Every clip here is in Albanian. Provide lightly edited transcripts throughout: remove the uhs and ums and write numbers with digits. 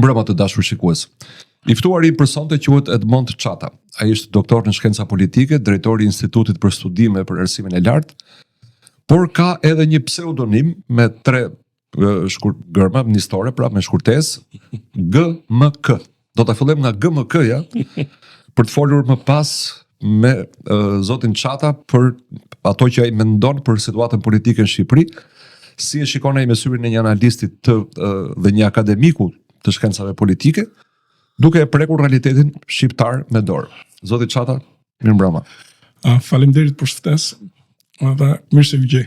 Mirëmbrëma të dashur shikues. I ftuari për sonte quhet Edmond Çata. Ai është doktor në shkenca politike, drejtori i Institutit për Studime për Erësimin e Lartë, por ka edhe një pseudonim me 3 gërma nistore, pra me shkurtesë GMK. Do ta fillojmë nga GMK-ja për të folur më pas me zotin Çata për ato që ai mendon për situatën politike në Shqipëri, si e shikon ai me syrin e një analistit dhe një akademiku të shkencave politike, duke e prekur realitetin shqiptar me dorë. Zoti Çata, mirëmbrëma. Faleminderit për ftesën. Dhe mirë se vgjej.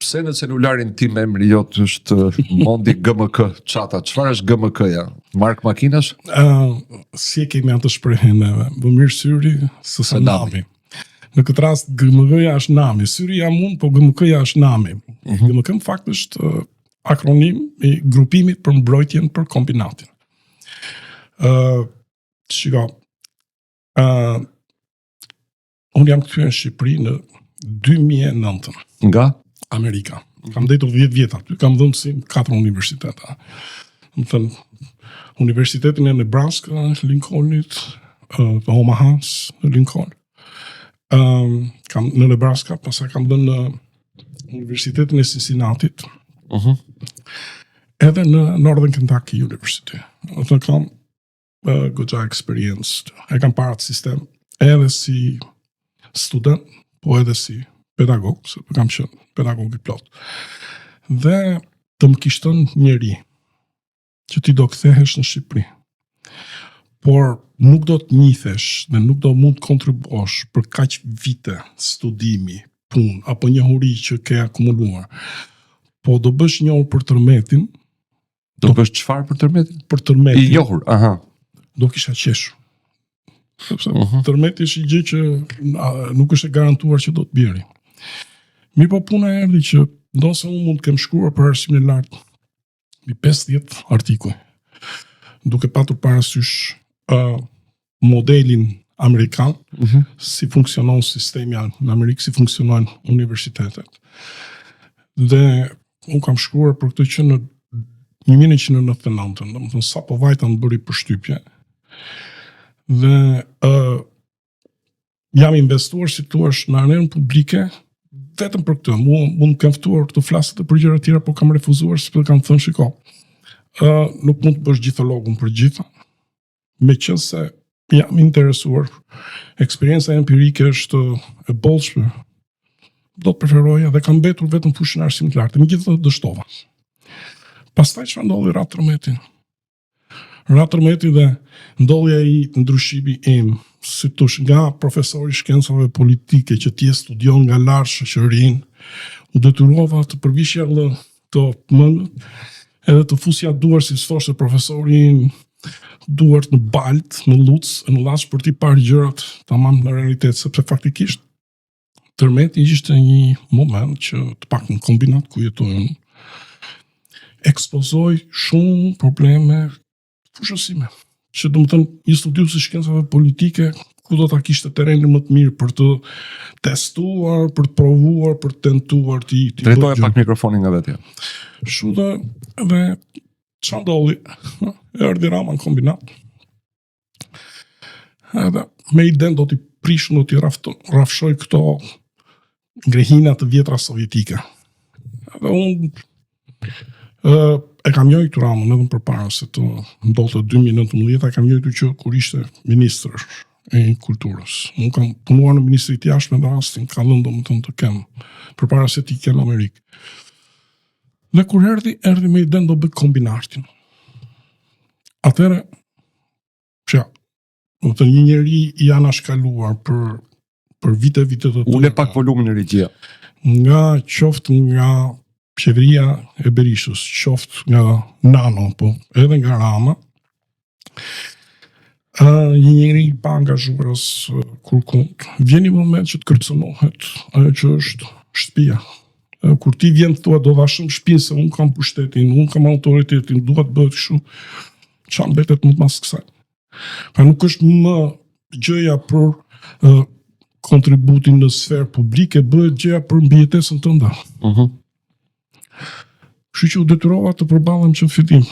Pse në celularin tim emri jot është Mondi GMK Çata? Çfarë është GMK-ja? Mark makinash? Si e kemi atë shprehjen, më mirë syri se sa nami. Në këtë rast GMK-ja është nami, syri jam unë, po GMK-ja është nami. GMK në fakt është akronim i grupimit për mbrojtjen për kombinatin. Shiko, unë jam kthyer në Shqipëri në 2009. Nga? Amerika. Kam ndetur 10 vjet aty, kam dhënë si 4 universitete. Më thënë, Universitetin e Nebraska, Lincolnit, të Omahas, në Lincoln. Kam në Nebraska, pastaj kam dhënë në Universitetin e Cincinnati-t. Edhe në Northern Kentucky University. Atë kam goxha experienced. E kam parë atë sistem edhe si student, po edhe si pedagog, se kam qenë pedagog i plot. Dhe të më kishtën njeri që ti do kthehesh në Shqipëri, por nuk do të njithesh dhe nuk do mund të kontribuosh për kaq vite studimi, punë apo njohuri që ke akumuluar. Po do bësh njohur për tërmetin. Do bësh çfarë për tërmetin? Për tërmetin. I njohur, aha. Do kisha qeshur. Sepse tërmeti është një gjë që nuk është e garantuar që do të bjeri. Mirë po puna erdhi që ndonse unë mund të kem shkruar për arsimin e lartë mbi 50 artikuj, duke patur parasysh modelin amerikan, si funksionon sistemi në Amerikë, si funksionojnë universitetet. Dhe unë kam shkruar për këtë që në 1999, domethënë sapo vajta më bëri përshtypje. Dhe jam investuar, si thua, në arenën publike vetëm për këtë. Mund të kem ftuar të flas për gjëra të tjera, por kam refuzuar sepse kam thënë, shiko, nuk mund të bësh gjithologun për gjitha. Meqense jam interesuar, eksperjenca empirike është e bollshme, do të preferoja dhe kam mbetur vetëm fushën e arsimit të lartë. Megjithatë dështova. Pastaj çfarë ndodhi Ratërmeti dhe ndodhja i ndryshimi im, si tush nga profesori shkencave politike që ti e studion nga larg shoqërinë, u detyrova të përvishja të mëngët edhe të fusja duar, si thoshte profesori, duart në balt, në luc, në laç për t'i parë gjërat tamam në realitet, sepse faktikisht tërmeti ishte një moment që të paktën kombinat ku jetojnë ekspozoi shumë probleme fushësime. Që do të thënë, një studius i shkencave politike, ku do ta kishte terrenin më të mirë për të testuar, për të provuar, për të tentuar të drejtoja pak mikrofonin nga vetja. Kështu dhe çfarë ndodhi? Erdhi Rama në kombinat. Edhe me iden do t'i prish, do t'i rafshoj këto ngrehina të vjetra sovjetike. Edhe unë e kam njojtur Ramën edhe përpara se të ndodhte 2019, e kam njojtur që kur ishte ministër e kulturës. Unë kam punuar në Ministritë e Jashtme në rastin, ka lënë domethënë të kem përpara se t'i kem në Amerikë. Dhe kur erdhi me iden do bëj kombinartin. Atëherë, domethënë një njeri i anashkaluar për vite të tjera. Ule pak volumin e regjia. Nga qoftë nga qeveria e Berishës, qoftë nga Nano, po edhe nga Rama, një njeri i pa angazhuar kurkund, vjen një moment që të kërcënohet ajo që është shtëpia. Kur ti vjen të thua do vashëm shtëpinë se unë kam pushtetin, unë kam autoritetin, duhet bëhet kështu, çfarë mbetet më pas kësaj? Pra nuk është më gjëja për kontributin në sferë publike, bëhet gjëja për mbijetesën tënde. Kështu që u detyrova të përballem që në fillim.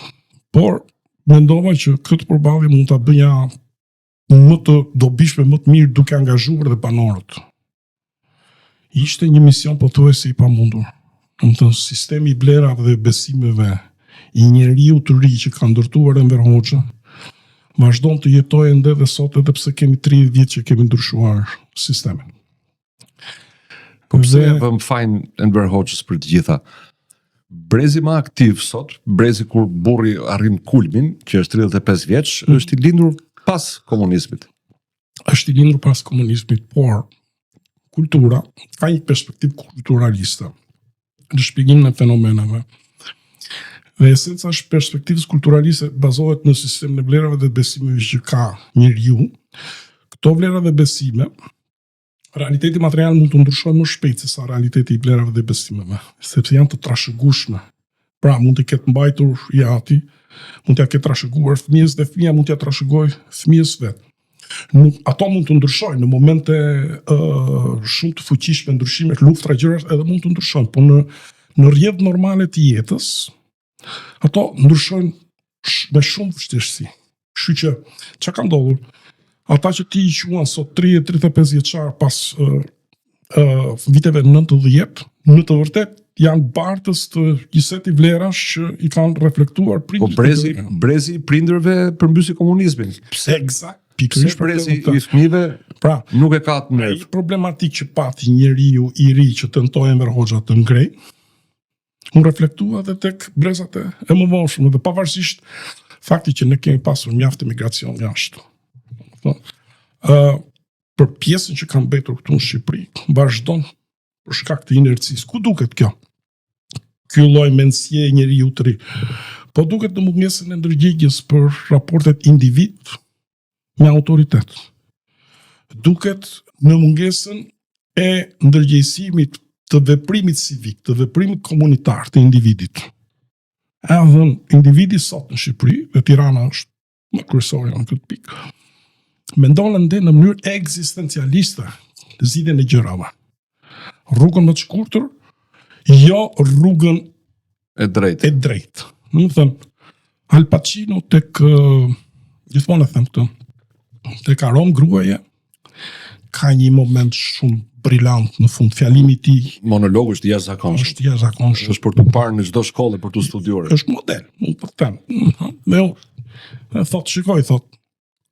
Por mendova që këtë përballje mund ta bëja më të dobishme, më të mirë duke angazhuar dhe banorët. Ishte një mision pothuajse i pamundur. Domethënë sistemi i vlerave dhe besimeve i njeriu të ri që ka ndërtuar Enver Hoxha vazhdon të jetojë ende dhe sot, edhe pse kemi 30 vjet që kemi ndryshuar sistemin. Po pse e vëm fajin Enver Hoxhës për të gjitha? Brezi më aktiv sot, brezi kur burri arrin kulmin, që është 35 vjeç, është i lindur pas komunizmit. Është i lindur pas komunizmit, por kultura ka një perspektivë kulturaliste në shpjegimin e fenomeneve. Dhe esenca është perspektivës kulturaliste bazohet në sistemin e vlerave dhe besimeve që ka njeriu. Këto vlera dhe besime, realiteti material mund të ndryshojë më shpejt se sa realiteti i vlerave dhe besimeve, sepse janë të trashëgueshme. Pra, mund të ketë mbajtur i ati, mund t'ja ketë trashëguar fëmijës dhe fëmia mund t'ja trashëgojë fëmijës vet. Ato mund të ndryshojnë në momente shumë të fuqishme, ndryshimet, luftra, gjëra edhe mund të ndryshojnë, por në rrjedhë normale të jetës, ato ndryshojnë me shumë vështirësi. Kështu që çka ka ndodhur? Ata që ti i quan sot 30-35 vjeçar pas viteve 90, në të vërtet janë bartës të një seti vlerash që i kanë reflektuar Po brezi i prindërve përmbysi komunizmin. Pse eksakt? Pse brezi i fëmijëve pra, nuk e ka të nerv. Ai problematik që pati njeriu i ri që tentoi Enver Hoxha të ngrej, unë reflektua dhe tek brezat e mëvonshëm, dhe pavarësisht faktit që ne kemi pasur mjaft emigracion jashtë. Për pjesën që kanë mbetur këtu në Shqipëri, vazhdon për shkak të inercisë. Ku duket kjo? Ky lloj mendësie e njeriu të ri. Po duket në mungesën e ndërgjegjes për raportet individ me autoritet. Duket në mungesën e ndërgjegjësimit të veprimit civik, të veprimit komunitar të individit. Edhe individi sot në Shqipëri, dhe Tirana është më kryesore në këtë pikë, mendon ende në mënyrë ekzistencialiste zgjidhjen e gjërave. Rrugën më të shkurtër, jo rrugën e drejtë. Do të thënë, Al Pacino tek gjithmonë e them këtë, tek Arom gruaje ka një moment shumë brillant në fund, fjalimi i tij, monologu është jashtëzakonshëm. Është jashtëzakonshëm. Është për të parë në çdo shkollë për të studiuar. Është model, mund të them. Ne thot, shikoj,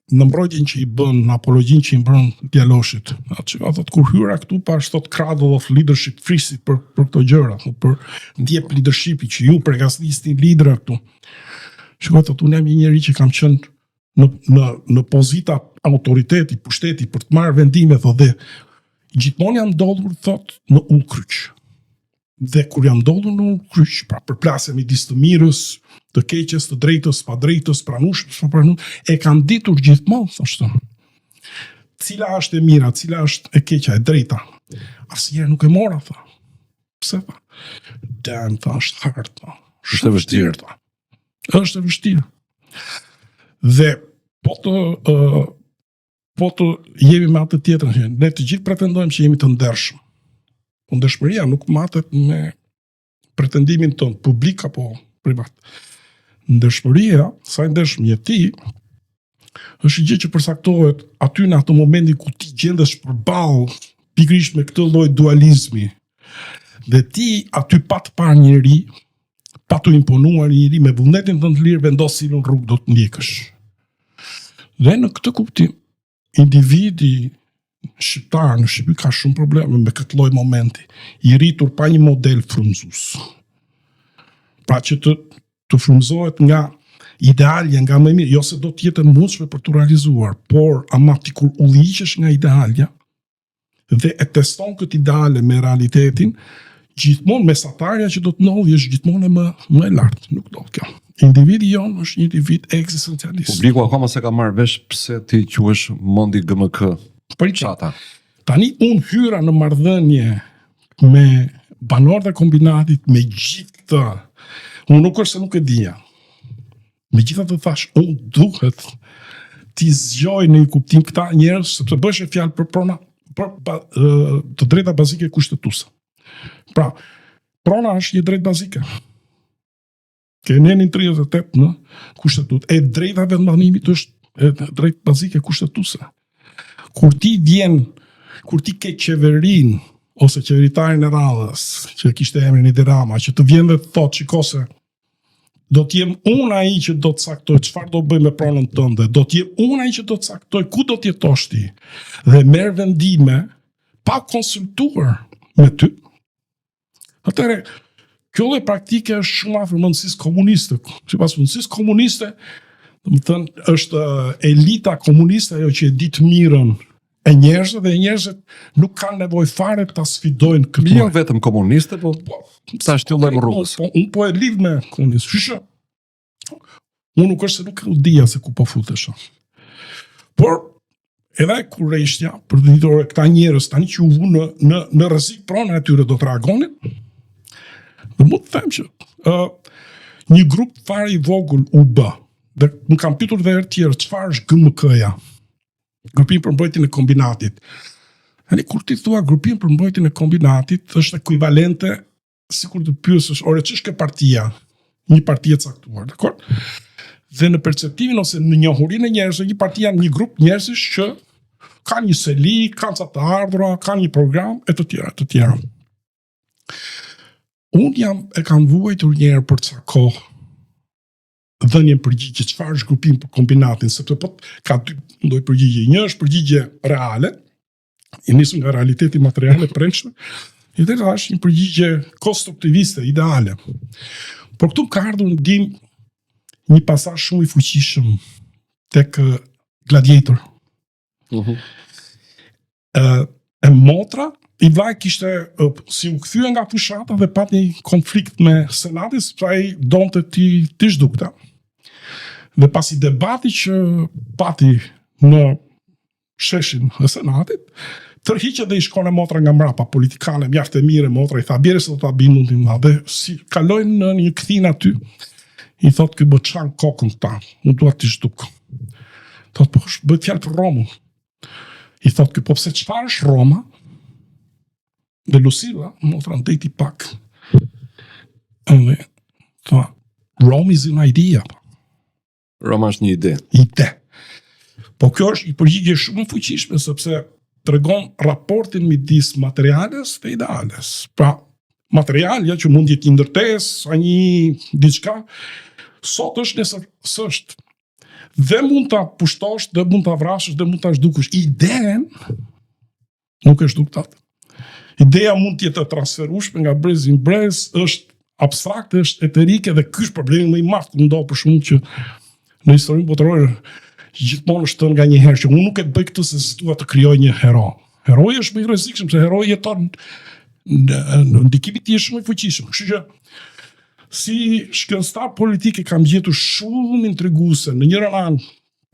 në mbrojtjen që i bën, në apologjin që i bën Djaloshit. Thot, kur hyra këtu pash thot cradle of leadership frisit për këto gjëra, për ndjep leadershipi që ju përgasnisni lidera këtu. Shikoj, thot, unë jam një njeri që kam qenë në pozita autoriteti, pushteti për të marrë vendime, thot, dhe gjithmonë jam ndodhur, thot, në ullkryq. Dhe kur jam ndodhur në ullkryq, pra përplasja midis të mirës, të keqes, të drejtës, pa drejtës, pranueshmës, pa pranueshmës, e kam ditur gjithmonë, thoshte. Cila është e mira, cila është e keqja, e drejta. Asnjëherë nuk e mora, tha. Pse, tha? Damn, tha, është hard, tha. Është e vështirë, tha. Është e vështirë. Dhe po të jemi me atë tjetër, ne të gjithë pretendojmë që jemi të ndershëm. Po ndershmëria nuk matet me pretendimin tonë, publik apo privat. Ndershmëria, sa i ndershëm je ti, është gjë që përcaktohet aty në atë momenti ku ti gjendesh përballë pikërisht me këtë lloj dualizmi. Dhe ti aty pa të parë njëri, pa të imponuar njëri, me vullnetin të lirë vendos cilën rrugë do të ndjekësh. Dhe në këtë kuptim, individi shqiptar në Shqipëri ka shumë probleme me këtë lloj momenti, i rritur pa një model frymëzues. Pra që të frymëzohet nga idealja, nga më mirë, jo se do të jetë e mundshme për të realizuar, por ama ti kur ulliqesh nga idealja dhe e teston këtë ideale me realitetin, gjithmonë mesatarja që do të ndodhi është gjithmonë më e lartë, nuk do kjo. Individi jonë është një individ eksistencialist. Publiku akoma se ka marrë vesh pse ti quhesh mondi GMK. Për çata. Tani unë hyra në marrëdhënie me banorët e kombinatit, me gjithë këtë. Unë nuk është se nuk e dija. Megjithatë thash, unë duhet t'i zgjoj në një kuptim këta njerëz, sepse bësh e fjalë për prona, të drejta bazike kushtetuese. Pra, prona është një drejtë bazike. ke nenin 38 në kushtetut. E drejta vendbanimit është drejt bazike kushtetuese. Kur ti ke qeverin ose qeveritarin e radhës, që kishte emrin Edi Rama, që të vjen dhe të thotë qikose, do t'jem unë ai që do të caktoj çfarë do bëj me pronën tënde, do t'jem unë ai që do të caktoj ku do të jetosh ti, dhe merr vendime pa konsultuar me ty. Atëherë, kjo lloj praktike është shumë afër mundësisë komuniste. Sipas mundësisë komuniste, domethënë është elita komuniste ajo që e di të mirën e njerëzve, dhe njerëzit nuk kanë nevojë fare ta sfidojnë këtë. Jo vetëm komuniste, po sa shtyllojmë rrugës. Unë po e lidh me komunistë. Shyshe, unë nuk është se nuk u dija se ku po futesh. Por edhe kurreshtja për të ditur këta njerëz tani që u vu në rrezik pronë atyre do të reagonin. Dhe mund të them që një grup fare i vogël u bë. Dhe më kam pyetur dhe herë tjerë, çfarë është GMK-ja? Grupim për mbrojtjen e kombinatit. Kur ti thua grupim për mbrojtjen e kombinatit, është ekuivalente sikur të pyesësh, ore ç'është kjo partia? Një parti e caktuar, dakor? Dhe në perceptimin ose në njohurinë e njerëzve, një parti janë një grup njerëzish që kanë një seli, kanë ca të ardhura, kanë një program e të tjera. Unë kam vuajtur një herë për ca kohë dhënien përgjigje çfarë është grupim për kombinatin, sepse po ka dy lloj përgjigje. Një është përgjigje reale, i nisur nga realiteti material e brendshëm, e tjetra është një përgjigje konstruktiviste, ideale. Por këtu ka ardhur në dim një pasazh shumë i fuqishëm tek Gladiator. E motra i vllai kishte si u kthye nga fushata dhe pati konflikt me senatin, sepse ai donte ti zhdukta. Dhe pasi debati që pati në sheshin e senatit, tërhiqet dhe i shkon e motra nga mbrapa, politikane mjaft e mire, motra i tha bjerë se do ta bëjnë mundin ma, dhe si kalojnë në një kthin aty, i thot ky bë çan kokën ta, unë dua ti zhduk. Thot po bëhet fjalë për Romën. I thot ky po pse çfarë është Roma? Dhe Lucilla, motra ndeti pak. Edhe tha, Rome is an idea. Roma është një ide. Ide. Po kjo është i përgjigje shumë fuqishme, sepse tregon raportin midis materiales dhe ideales. Pra, materialja që mund jetë një ndërtesë, a një diçka, sot është nesër s'është. Dhe mund ta pushtosh, dhe mund ta vrasësh, dhe mund ta zhdukush. Ideen nuk është zhduktat. Ideja mund të jetë e transferueshme nga brez në brez, është abstrakte, është eterike, dhe ky është problemi më i madh që ndodh për shkak që në historinë botërore gjithmonë është thënë nga një herë që unë nuk e bëj këtë se dua të krijoj një hero. Heroi është më i rrezikshëm se heroi jeton në ndikimin e tij shumë i fuqishëm. Kështu që si shkencëtar politik kam gjetur shumë intriguese në njëra anë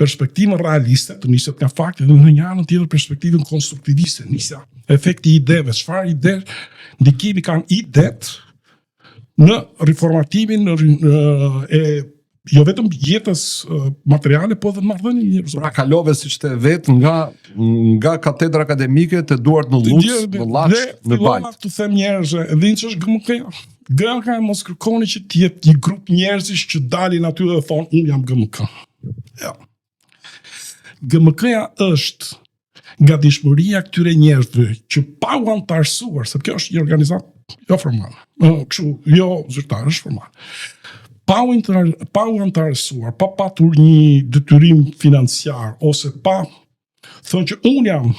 perspektivën realiste, të niset nga fakte, dhe në një anën tjetër perspektivën konstruktiviste, nisja efekti i ideve, çfarë ide ndikimi kanë idet në riformatimin e jo vetëm jetës materiale, po dhe marrëdhënies njerëzore. Pra kalove siç të vet nga katedra akademike të duart në Lucë, në Llaç, në Bajt. Të them njerëzve, edhe ç'është GMK-ja. GMK mos kërkoni që të jetë një grup njerëzish që dalin aty dhe thonë unë jam GMK. Ja. GMK-ja është nga dishmëria këtyre njerëzve që pa u antarësuar, se kjo është një organizat jo formal, jo zyrtar, është formal. Pa u antarësuar, pa patur një detyrim financiar, ose pa thënë që unë jam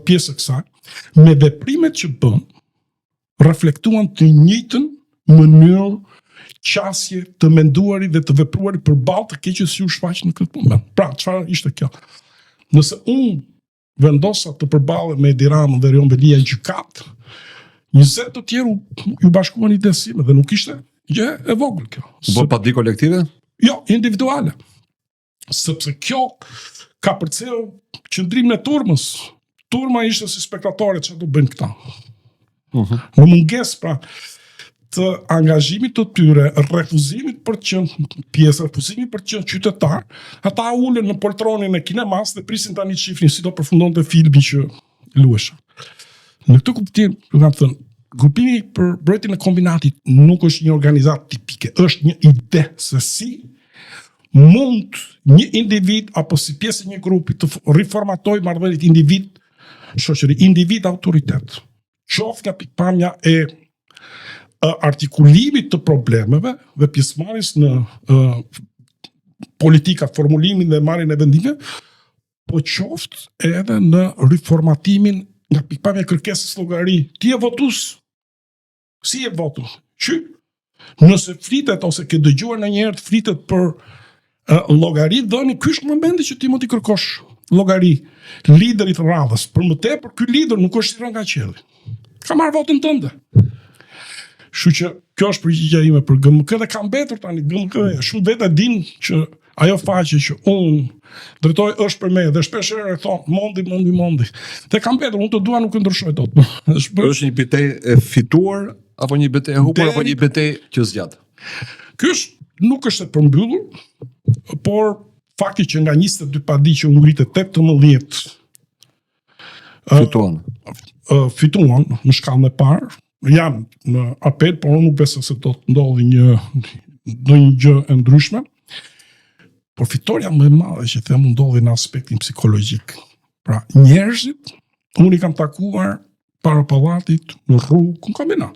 pjesë e kësaj, me veprimet që bën, reflektuan të njëjtën mënyrë qasje të menduarit dhe të vepruarit përballë të keqes që u shfaq në këtë moment. Pra, çfarë ishte kjo? Nëse unë vendosa të përballem me Edi Ramën dhe Rion Belia në gjykat, 20 të tjerë ju bashkuan idesime dhe nuk ishte gjë e vogël kjo. Po pa di kolektive? Jo, individuale. Sepse kjo ka përcjell qëndrimin e turmës. Turma ishte si spektatorë, çfarë do bëjnë këta. Në mungesë pra të angazhimit të tyre, refuzimit për të qenë pjesë, refuzimit për të qenë qytetar, ata ulen në poltronin e kinemas dhe prisin tani të shifnin si do përfundonte filmi që luhesha. Në këtë kuptim, ju kam thënë, grupimi për mbrojtjen e kombinatit nuk është një organizatë tipike, është një ide se si mund një individ apo si pjesë e një grupi të riformatoj marrëdhëniet individ-shoqëri, individ-autoritet. Qoftë nga pikpamja e artikulimit të problemeve dhe pjesëmarrjes në politika, formulimin dhe marrjen e vendimeve, po qoftë edhe në riformatimin nga pikpamja e kërkesës llogari. Ti je votues, si je votu? Që nëse flitet ose ke dëgjuar ndonjëherë të flitet për llogari, dhëni ky është momenti që ti mund t'i kërkosh llogari liderit radhës. Për më tepër, ky lider nuk është i rënë nga qielli. Ka marrë votën tënde. Kështu që kjo është përgjigjja ime për GMK dhe ka mbetur tani GMK. Shumë vetë din që ajo faqe që unë drejtoj është për me dhe shpesh herë e thon mondi. Dhe ka mbetur, unë të dua nuk e ndryshoj dot. Është një betejë e fituar apo një betejë e humbur apo një betejë që zgjat? Ky nuk është e përmbyllur, por fakti që nga 22 padi që u ngritet 18 fituan në shkallën e parë, janë në apel, por unë nuk besoj se do të ndodhi ndonjë gjë e ndryshme. Por fitoria më e madhe që them ndodhi në aspektin psikologjik. Pra, njerëzit, unë i kam takuar para pallatit, në rrugë, në kombinat,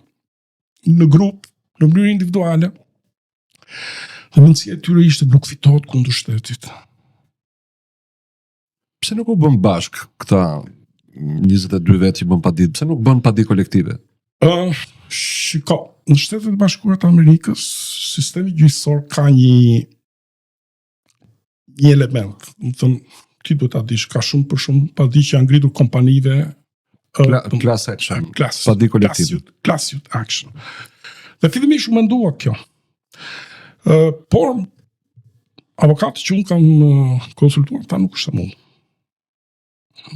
në grup, në mënyrë individuale. Dhe mendësia e tyre ishte nuk fitohet kundër shtetit. Pse nuk u bën bashk këta 22 vetë që bën padi? Pse nuk bën padi kolektive? Shiko, në Shtetet e Bashkuara të Amerikës, sistemi gjyqësor ka një element. Më thënë, ti duhet ta dish, ka shumë për shumë padi që janë ngritur kompanive class action, padi kolektive. Class action. Dhe fillimisht u mendua kjo. Por avokatët që unë kam konsultuar, ta nuk është e mund.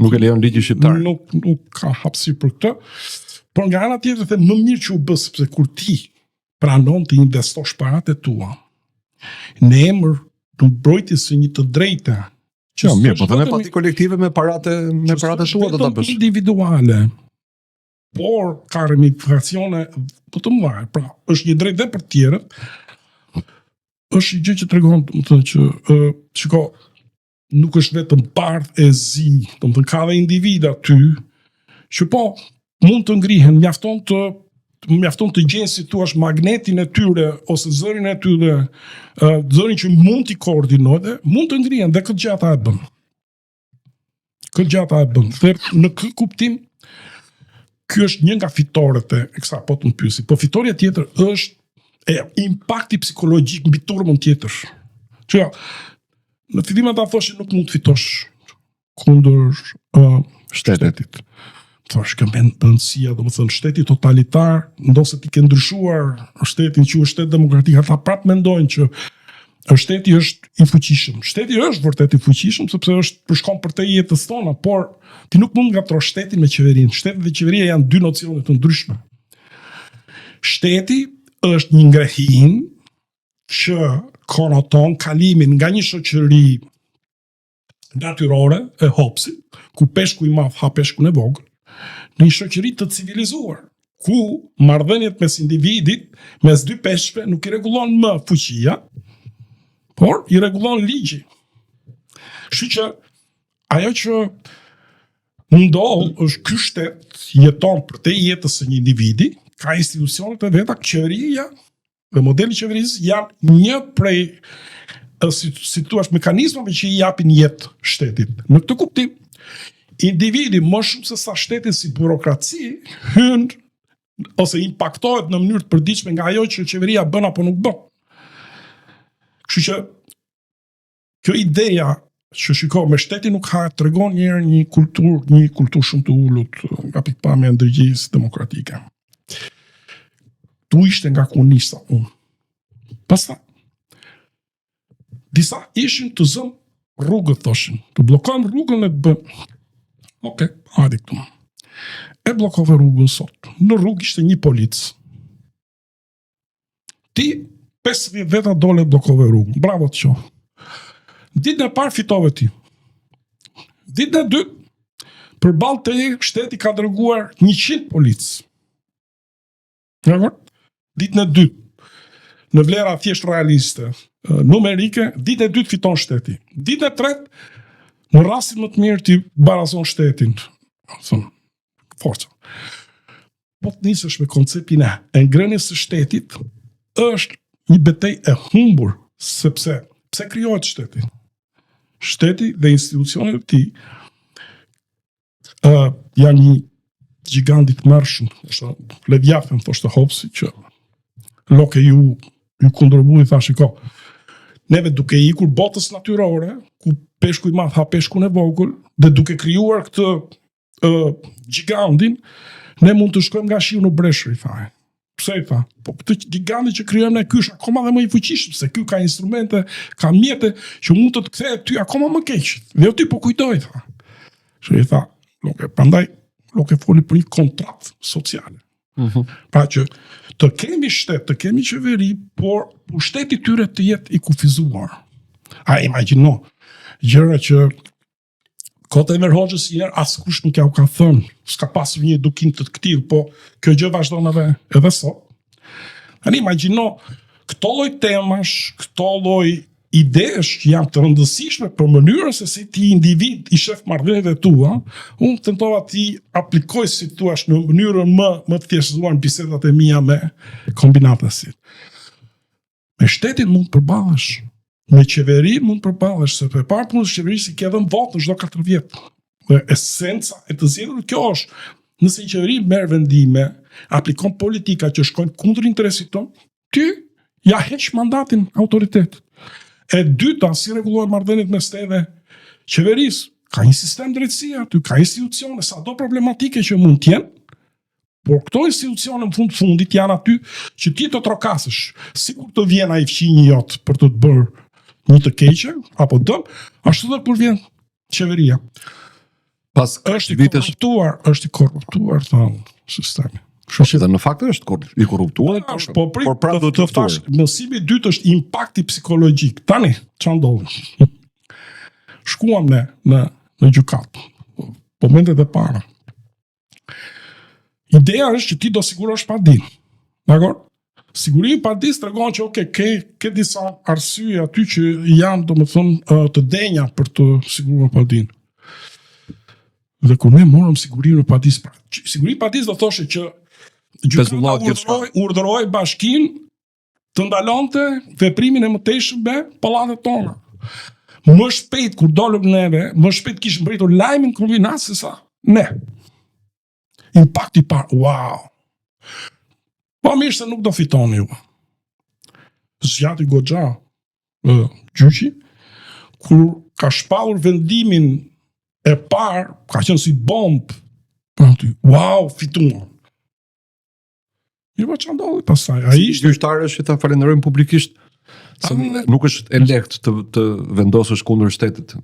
Nuk e lejon ligji shqiptar. Nuk ka hapësirë për këtë. Por nga ana tjetër them më mirë që u bë, sepse kur ti pranon të investosh paratë tua në emër të mbrojtjes së një të drejte. Që mirë, po thënë padi kolektive me paratë tua do ta bësh. Individuale. Por ka ramifikacione po të mëdha. Pra, është një drejtë për të tjerët. Është një gjë që tregon, do të thonë që shiko, nuk është vetëm bardh e zi, do të thënë ka dhe individ aty që po mund të ngrihen, mjafton të gjenë si thua magnetin e tyre ose zërin e tyre, zërin që mund t'i koordinojë, mund të ngrihen dhe këtë gjata e bën. Dhe në këtë kuptim, ky është një nga fitoret e kësaj, po të më pyesi. Po fitoria tjetër është impakti psikologjik mbi turmën tjetër. Që në fillim ata thoshin nuk mund të fitosh kundër shtetit. Thosh që mendësia, do të thënë shteti totalitar, ndosë ti ke ndryshuar shtetin që është shtet demokratik, ata prapë mendojnë që shteti është i fuqishëm. Shteti është vërtet i fuqishëm sepse është përshkon për të jetës tona, por ti nuk mund ngatrosh shtetin me qeverinë. Shteti dhe qeveria janë dy nocione të ndryshme. Shteti është një ngrehim që konoton kalimin nga një shoqëri natyrore e hopsit, ku peshku i madh ha peshkun e vogël, në një shoqëri të civilizuar, ku marrëdhëniet mes individit, mes dy peshqve, nuk i rregullon më fuqia, por i rregullon ligji. Kështu që ajo që ndodh është ky shtet jeton për te jetës së një individi, ka institucionet e veta, qeveria dhe modeli qeverisë janë një prej si thua mekanizmave që i japin jetë shtetit. Në këtë kuptim, individi më shumë se sa shteti si burokraci hyn ose impaktohet në mënyrë të përditshme nga ajo që qeveria bën apo nuk bën. Kështu që kjo ideja që shiko me shteti nuk ha tregon një kulturë shumë të ulët nga pikpamja e ndërgjegjësisë demokratike. Tu ishte nga ku nisa unë. Pastaj disa ishin të zëmë rrugët, thoshin, të blokojmë rrugën e të bëm. Oke, hajde këtu. E blokove rrugën sot. Në rrugë ishte një polic. Ti 50 veta dole blokove rrugën. Bravo të qohë. Ditën e parë fitove ti. Ditën e dytë, përballë te shteti ka dërguar 100 policë. Ditën e dytë, në vlera thjesht realiste, numerike, ditën e dytë fiton shteti. Ditën e tretë, në rastin më të mirë ti barazon shtetin. Forca. Po të nisësh me konceptin e ngrënies së shtetit, është një betejë e humbur, sepse pse krijohet shteti? Shteti dhe institucionet e tij janë një gjigant i tmerrshëm, Leviathan thoshte Hobbesi që Locke ju kundërbui tha shiko, neve duke ikur botës natyrore, ku peshku i madh ha peshkun e vogël, dhe duke krijuar këtë gigantin, ne mund të shkojmë nga shiu në breshër, i tha. Pse i tha? Po këtë gigantin që krijojmë ne ky është akoma dhe më i fuqishëm, se ky ka instrumente, ka mjete që mund të të kthehet ty akoma më keq. Dhe ti po kujdoj, tha. Që i tha, prandaj Locke foli për një kontratë sociale. Pra që të kemi shtet, të kemi qeveri, por pushteti tyre të jetë i kufizuar. A imagjino, gjëra që Kota Enver Hoxhës njerë askush nuk ja u ka thënë, s'ka pasur një edukim të këtij, po kjo gjë vazhdon edhe sot. Tani imagjino këto lloj temash, këto lloj idesh që janë të rëndësishme për mënyrën se si ti individ i shef marrëdhëniet tua, unë tentova ti aplikoj si thua në mënyrën më të thjeshtuar në bisedat e mia me kombinatasit. Me shtetin mund të përballesh, me qeverin mund të përballesh, se për parë punës qeverisë ke dhënë votë në çdo 4 vjet. Dhe esenca e të zgjedhur kjo është, nëse një qeveri merr vendime, aplikon politika që shkojnë kundër interesit tonë, ti ja heq mandatin autoritetit. E dyta, si rregullohen marrëdhëniet mes te dhe qeverisë? Ka një sistem drejtësie aty, ka institucione, sado problematike që mund të jenë, por këto institucione në fundit janë aty që ti të trokasësh, sikur të vjen ai fqinji jot për të bërë një të keqe apo dëm, ashtu edhe kur vjen qeveria. Pas është i korruptuar thonë sistemi. Dhe në fakt është i korruptuar, por pra do të thash, mësimi i dytë është impakti psikologjik. Tani, çfarë ndodhi? Shkuam ne në gjykat, momentet e para. Ideja është që ti do sigurosh padinë. Dakor? Sigurimi padisë tregon që ke disa arsye aty që janë, domethënë, të denja për të siguruar padinë. Dhe kur ne morëm sigurimin e padisë, sigurimi i padisë do thoshte që gjykata urdhëroi bashkinë të ndalonte veprimin e mëtejshëm me pallatet tona. Më shpejt kur dolëm neve, më shpejt kishim mbritur lajmin kombinat se sa ne. Impakti parë, wow! Po mirë se nuk do fitoni ju. Zgjati goxha gjyqi, kur ka shpallur vendimin e parë, ka qenë si bombë, wow, fituam. Jo, çfarë ndodhi pastaj? Ai ishte gjyqtarë që ta falenderojmë publikisht, se nuk është e lehtë të vendosësh kundër shtetit,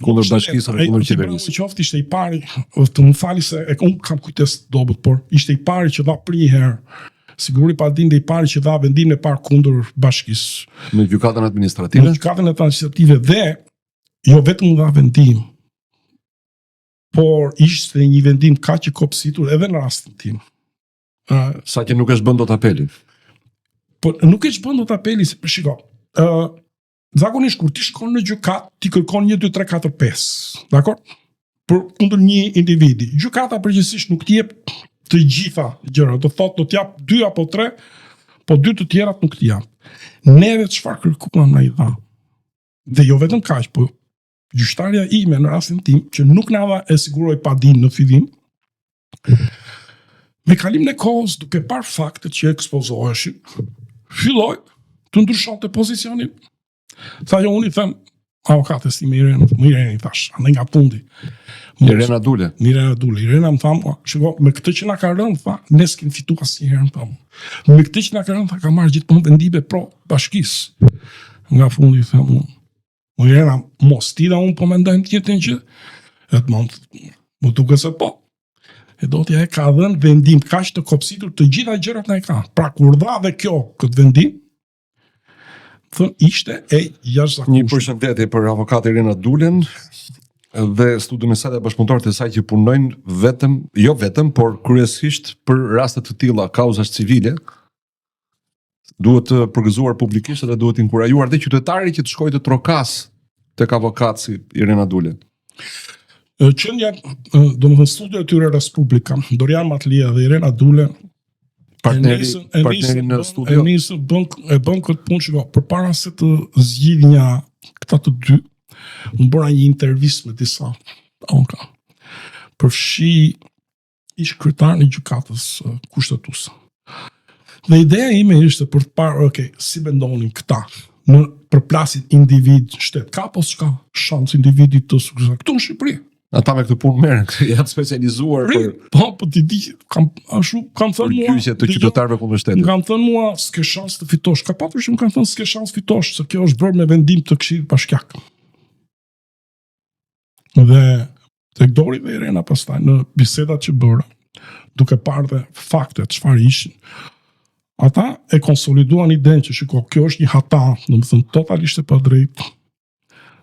kundër bashkisë dhe kundër qeverisë. Qoftë ishte i pari, të më fali se unë kam kujtes dobët, por ishte i pari që dha priherë siguri pa dinë dhe i pari që dha vendimin e parë kundër bashkisë. Në gjykatën administrative? Në gjykatën administrative dhe jo vetëm dha vendim, por ishte një vendim kaq i kopsitur edhe në rastin tim. Sa që nuk është bën dot apeli. Po nuk është bën dot apeli, se shiko. Zakonisht kur ti shkon në gjykat, ti kërkon 1 2 3 4 5, dakor? Për kundër një individi. Gjykata përgjithsisht nuk t'i jep të gjitha gjëra, do thotë do t'jap 2 apo 3, po 2 të tjerat nuk t'i jap. Neve çfarë kërkuam na i dha. Dhe jo vetëm kaq, po gjyqtarja ime në rastin tim që nuk na dha e siguroi padinë në fillim. Me kalimin e kohës, duke parë faktet që ekspozoheshin, filloi të ndryshonte pozicionin. Tha jo, unë i them avokatës tim Irene, thash, ande nga fundi. Irena Dule. Irena më thamë, shiko, me këtë që na ka rënë, tha, ne s'kem fitu asnjëherë, më thamë. Me këtë që na ka rënë, tha, ka marrë gjithmonë vendime pro bashkisë. Nga fundi, thamë, Irena, mos ti dhe unë po mendojmë tjetën që, e të më duke se po. E do t'ja e ka dhënë vendim kaq të kopsitur të gjitha gjërat na e ka. Pra kur dha dhe kjo këtë vendim, thënë ishte e jashtëzakonshme. Një përshëndetje për avokat Irena Dulen dhe studion e saj dhe bashkëpunëtorët e saj që punojnë jo vetëm, por kryesisht për raste të tilla, kauzash civile, duhet të përgëzuar publikisht dhe duhet inkurajuar dhe qytetarit që të shkojë të trokas tek avokatsi Irena Dule. Qëndja, do më thënë studio e tyre Respublika, Dorian Matlia dhe Irena Dule, partneri në studio, e bën këtë punë që përpara se të zgjidhja këta të dy, më bëra një intervistë me disa anka. Përfshi ish kryetar në gjykatës kushtetuese. Dhe ideja ime ishte për të parë, si mendonin këta në përplasit individ shtet, ka apo s'ka shans individit të sukses këtu në Shqipëri. Ata me këtë punë merren, janë specializuar për po ti di, kam thënë mua gjyqje të qytetarëve kundër shtetit. Kam thënë mua s'ke shans të fitosh. Ka pavarësisht kanë thënë s'ke shans fitosh, se kjo është bërë me vendim të Këshillit Bashkiak. Dhe tek Dori dhe Irena pastaj në bisedat që bëra, duke parë dhe faktet çfarë ishin, ata e konsoliduan idenë që shiko, kjo është një hata, domethënë totalisht e padrejtë.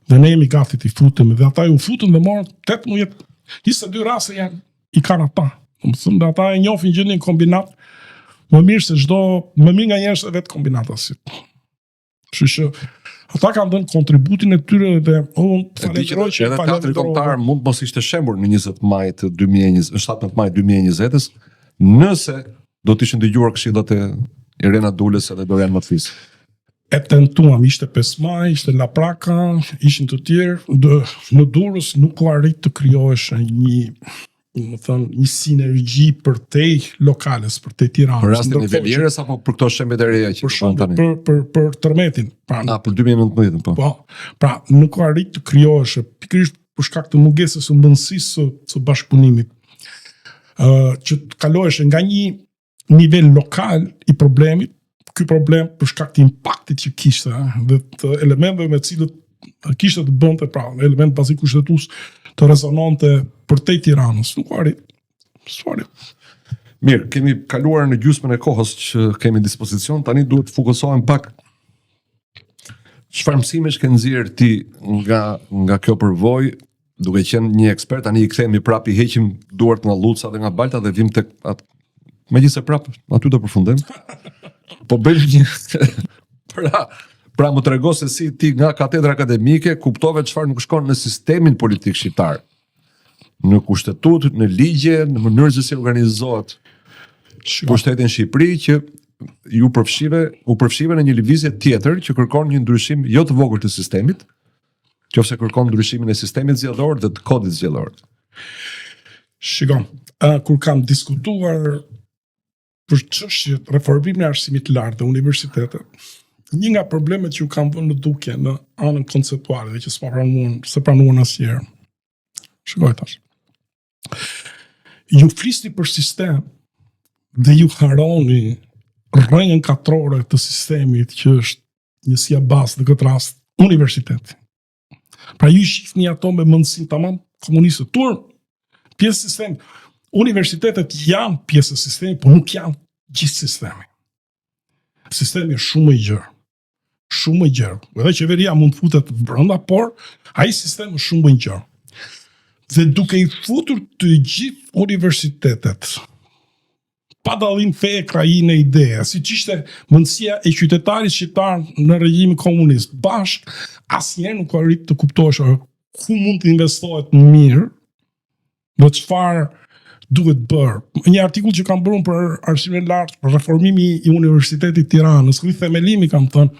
Dhe ne jemi gati t'i futemi, dhe ata ju futën dhe morën 22 raste janë i kanë ata. Domethënë dhe ata e njohin gjendjen kombinat më mirë se më mirë nga njerëz se vetë kombinatasit. Kështu që ata kanë dhënë kontributin e tyre dhe unë falenderoj që edhe teatri kombëtar mund mos ishte shembur në 17 maj 2020-s, nëse do të ishin dëgjuar këshillat e Irena Dules edhe Dorian Matlis. E tentuam, ishte 5 maj, ishte Lapraka, ishin të tjerë, në Durrës nuk u arrit të krijohesh një sinergji për te lokales, për te Tiranës. Për rastin e Velierës apo për këto shembet e reja që për tani? Për tërmetin. Për 2019, po. Pra, nuk u arrit të krijohesh, pikërisht për shkak të mungesës së mundësisë së bashkëpunimit. Që të kalohesh nga një nivel lokal i problemit, ky problem për shkak të impaktit që kishte dhe të elementeve me cilët kishte të bënte, pra element bazik kushtetues të rezonante për te Tiranës. Nuk arrit. Mirë, kemi kaluar në gjysmën e kohës që kemi dispozicion, tani duhet të fokusohem pak çfarë mësimesh ke nxjerr ti nga kjo përvojë, duke qenë një ekspert. Tani i kthehemi prapë, i heqim duart nga Luca dhe nga Balta dhe vim tek megjithëse prapë aty do përfundojmë. Po bëjmë një pra më trego se si ti nga katedra akademike kuptove çfarë nuk shkon në sistemin politik shqiptar, në kushtetut, në ligje, në mënyrë se si organizohet pushteti në Shqipëri, që u përfshive në një lëvizje tjetër që kërkon një ndryshim jo të vogël të sistemit, qofse kërkon ndryshimin e sistemit zgjedhor dhe të kodit zgjedhor. Shikon, kur kam diskutuar për çështjet reformimit të arsimit të lartë të universitetet, një nga problemet që u kam vënë në dukje në anën konceptuale dhe që s'e pranuan asnjëherë. Shikoj tash. Ju flisni për sistem dhe ju harroni rrënjën katrore të sistemit që është njësia bazë në këtë rast universiteti. Pra ju shihni ato me mendësinë tamam komuniste, turp, pjesë e sistemit. Universitetet janë pjesë e sistemit, por nuk janë gjithë sistemi. Sistemi është shumë i gjerë. Shumë i gjerë. Edhe qeveria mund të futet brenda, por ai sistemi është shumë i gjerë. Dhe duke i futur të gjithë universitetet, pa dallim feje, krajine, ideja, siç ishte mundësia e qytetarit shqiptar në regjimin komunist, bashk, asnjëherë nuk arrit të kuptosh ku mund të investohet mirë, dhe çfarë duhet bërë. Një artikull që kam bërë për arsimin e lartë, për reformimi i Universitetit Tiranës, ku themelimi kam thënë,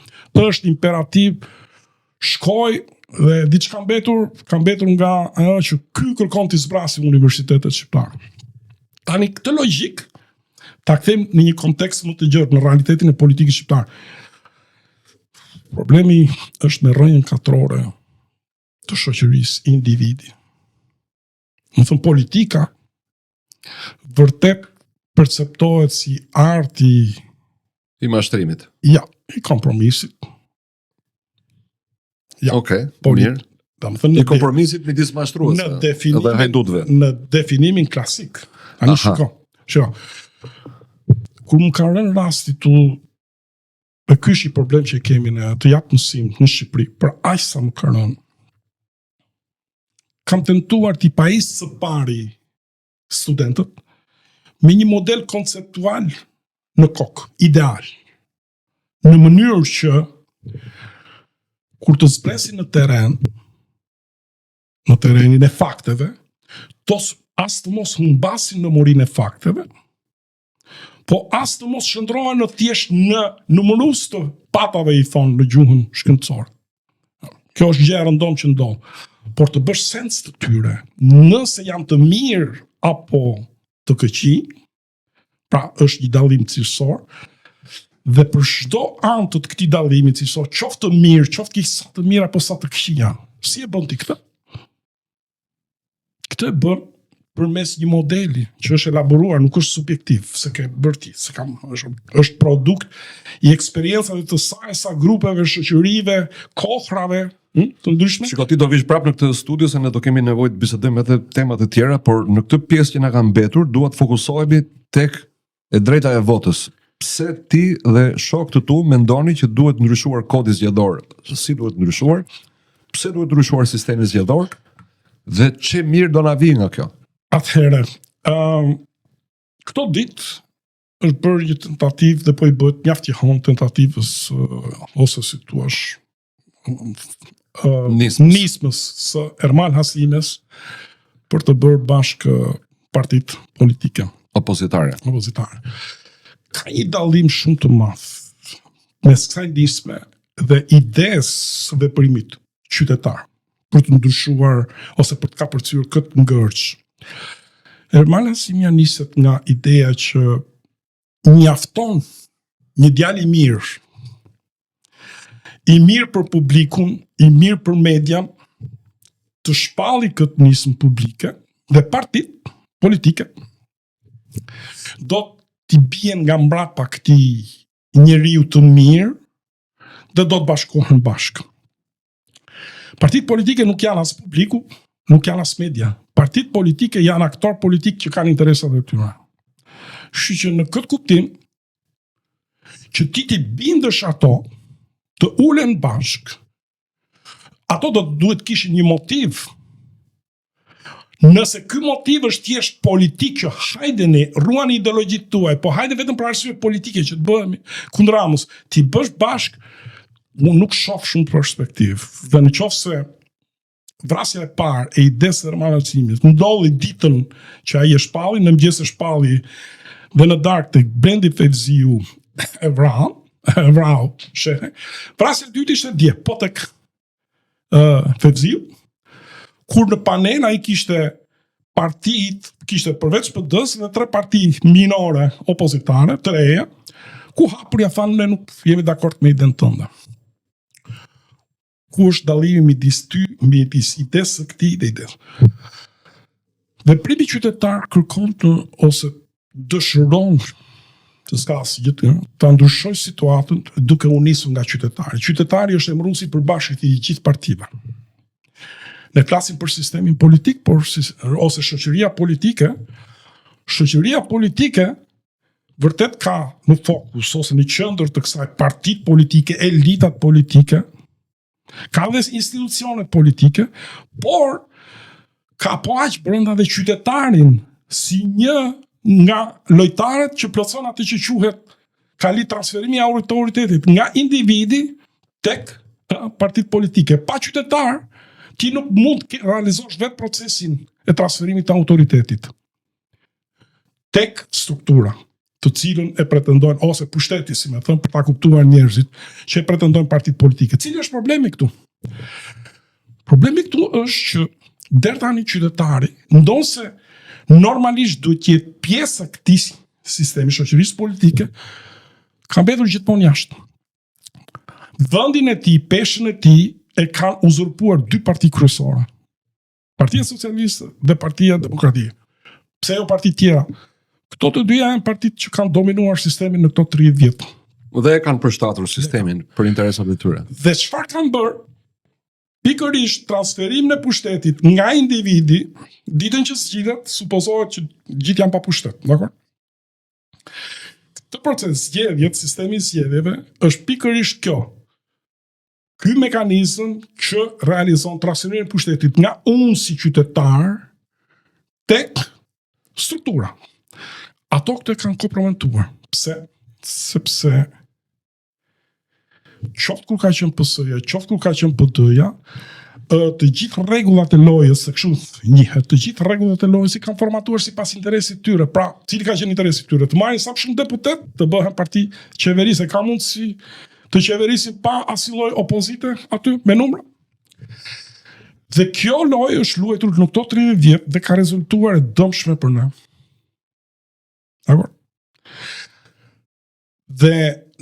është imperativ, shkoj dhe diçka ka mbetur nga ajo që ky kërkon të zbrasë universitetet shqiptare. Tani këtë logjik ta kthejmë në një kontekst më të gjerë, në realitetin e politikës shqiptare. Problemi është me rrënjën katrore të shoqërisë, individi. Më thënë, politika vërtet perceptohet si arti i mashtrimit. Ja, i kompromisit. Ja, mirë. I kompromisit midis mashtruesve dhe hajdutëve. Në definimin klasik. Ani shiko. Kur më ka rënë rasti e ky është i problem që kemi ne, të jap mësim në Shqipëri, për aq sa më ka rënë. Kam tentuar t'i pajisë së pari studentët me një model konceptual në kokë, ideal. në mënyrë që kur të zbresin në terenin e fakteve, as të mos humbasin në morinë e fakteve, po as të mos shndrohen në thjesht në numërus të patave i thonë në gjuhën shkencore. Kjo është gjë e rëndom që ndodh, por të bësh sens të tyre, nëse janë të mirë apo të këqij, pra është një dallim cilësor, dhe për çdo anë të këtij dallimi cilësor, qoftë të mirë, qoftë sa të mirë apo sa të këqij janë. Si e bën ti këtë? Këtë e bën përmes një modeli që është elaboruar, nuk është subjektiv, se ke bërë ti, është produkt i eksperiencave të sa grupeve, shoqërive, kohrave, të ndryshme. Shiko, ti do vish prapë në këtë studio se ne do kemi nevojë të bisedojmë edhe temat e tjera, por në këtë pjesë që na ka mbetur, dua të fokusohemi tek e drejta e votës. Pse ti dhe shokët tu mendoni që duhet ndryshuar kodi zgjedhor? Si duhet ndryshuar? Pse duhet ndryshuar sistemi zgjedhor? Dhe çe mirë do na vi nga kjo? Atëherë, këto ditë është bërë një tentativë dhe po i bëhet mjaft i honë tentativës ose si thua nismës së Ermal Hasimes për të bërë bashkë partitë politike opozitare. Ka një dallim shumë të madh mes kësaj nisme dhe idesë së veprimit qytetar për të ndryshuar ose për të kapërcyer këtë ngërç. Ermal Hasimi niset nga ideja që mjafton një djalë i mirë për publikun, i mirë për median, të shpalli këtë nismë publike dhe partitë politike do t'i bien nga mbrapa këtij njeriu të mirë dhe do të bashkohen bashkë. Partitë politike nuk janë as publiku, nuk janë as media. Partitë politike janë aktor politik që kanë interesat e tyre. Kështu që në këtë kuptim, që ti bindesh ato, të ulen bashkë, ato duhet kishin një motiv. Nëse ky motiv është thjesht politik, që hajdeni, ruani ideologjitë tuaj, po hajde vetëm për arsye politike që të bëhemi kundër Ramës, ti bësh bashkë, unë nuk shoh shumë perspektivë. Dhe në qoftë se vrasja e parë e idesë së Ermal Hasimit ndodhi ditën që ai e shpalli, në mëngjes e shpalli dhe në darkë tek Blendi Fevziu e vrau, vrasja e dytë ishte dje, po tek Fevziu, kur në panel ai kishte përveç PD-s dhe 3 parti minore opozitare, të reja, ku hapur ja thanë ne nuk jemi dakord me idenë tënde. Ku është dallimi midis idesë së këtij dhe idesë. Veprimi qytetar kërkon ose dëshiron të s'ka asgjë ta ndryshoj situatën duke u nisur nga qytetari. Qytetari është emëruesi i përbashkët i gjithë partive. Ne flasim për sistemin politik, ose shoqëria politike vërtet ka në fokus ose në qendër të kësaj partitë politike, elitat politike, ka dhe institucionet politike, por ka po aq brenda dhe qytetarin si një nga lojtarët që plotson atë që quhet kali transferimi i autoritetit nga individi tek partitë politike. Pa qytetar, ti nuk mund të realizosh vetë procesin e transferimit të autoritetit tek struktura, të cilën e pretendojnë, ose pushteti, si me thënë, për ta kuptuar njerëzit, që e pretendojnë partitë politike. Cili është problemi këtu? Problemi këtu është që deri tani qytetari, ndonse normalisht duhet të jetë pjesë e këtij sistemi shoqërisë politike, ka mbetur gjithmonë jashtë. Vendin e tij, peshën e tij e kanë uzurpuar 2 parti kryesore. Partia Socialiste dhe Partia Demokratike. Pse jo parti tjera? Këto të dyja janë partitë që kanë dominuar sistemin në këto 30 vjet. Dhe e kanë përshtatur sistemin për interesat e tyre. Dhe çfarë kanë bërë? Pikërisht transferimin e pushtetit nga individi, ditën që zgjidhet, supozohet që gjithë janë pa pushtet, dakor? Këtë proces zgjedhjet, sistemi i zgjedhjeve, është pikërisht kjo. Ky mekanizëm që realizon transferimin e pushtetit nga unë si qytetar tek struktura. Ato këtë kanë komprometuar. Pse? Sepse qoftë kur ka qenë PS-ja, qoftë kur ka qenë PD-ja, të gjithë rregullat e lojës, se kështu njihet, të gjithë rregullat e lojës i kanë formatuar sipas interesit tyre. Pra, cili ka qenë interesi tyre? Të marrin sa më shumë deputet, të bëhen parti qeverisë, ka mundësi të qeverisin pa asnjë lloj opozite aty me numra. Dhe kjo lojë është luajtur në këto 30 vjet dhe ka rezultuar e dëmshme për ne. Dakor? Dhe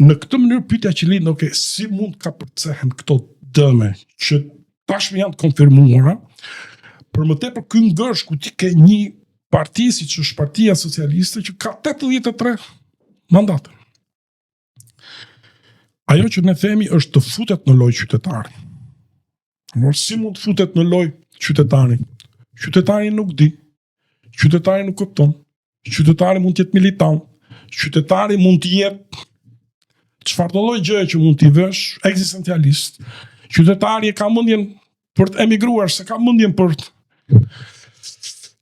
në këtë mënyrë pyetja që lind, okay, si mund ka përcehen këto dëme që tashmë janë të konfirmuara, për më tepër ky ngërsh ku ti ke një parti siç është Partia Socialiste që ka 83 mandate. Ajo që ne themi është të futet në lojë qytetari. Por si mund të futet në lojë qytetari? Qytetari nuk di, qytetari nuk kupton, qytetari mund të jetë militant, qytetari mund të jetë çfarë do lloj gjëje që mund t'i vësh, ekzistencialist. Qytetari ka mendjen për të emigruar, se ka mendjen për të...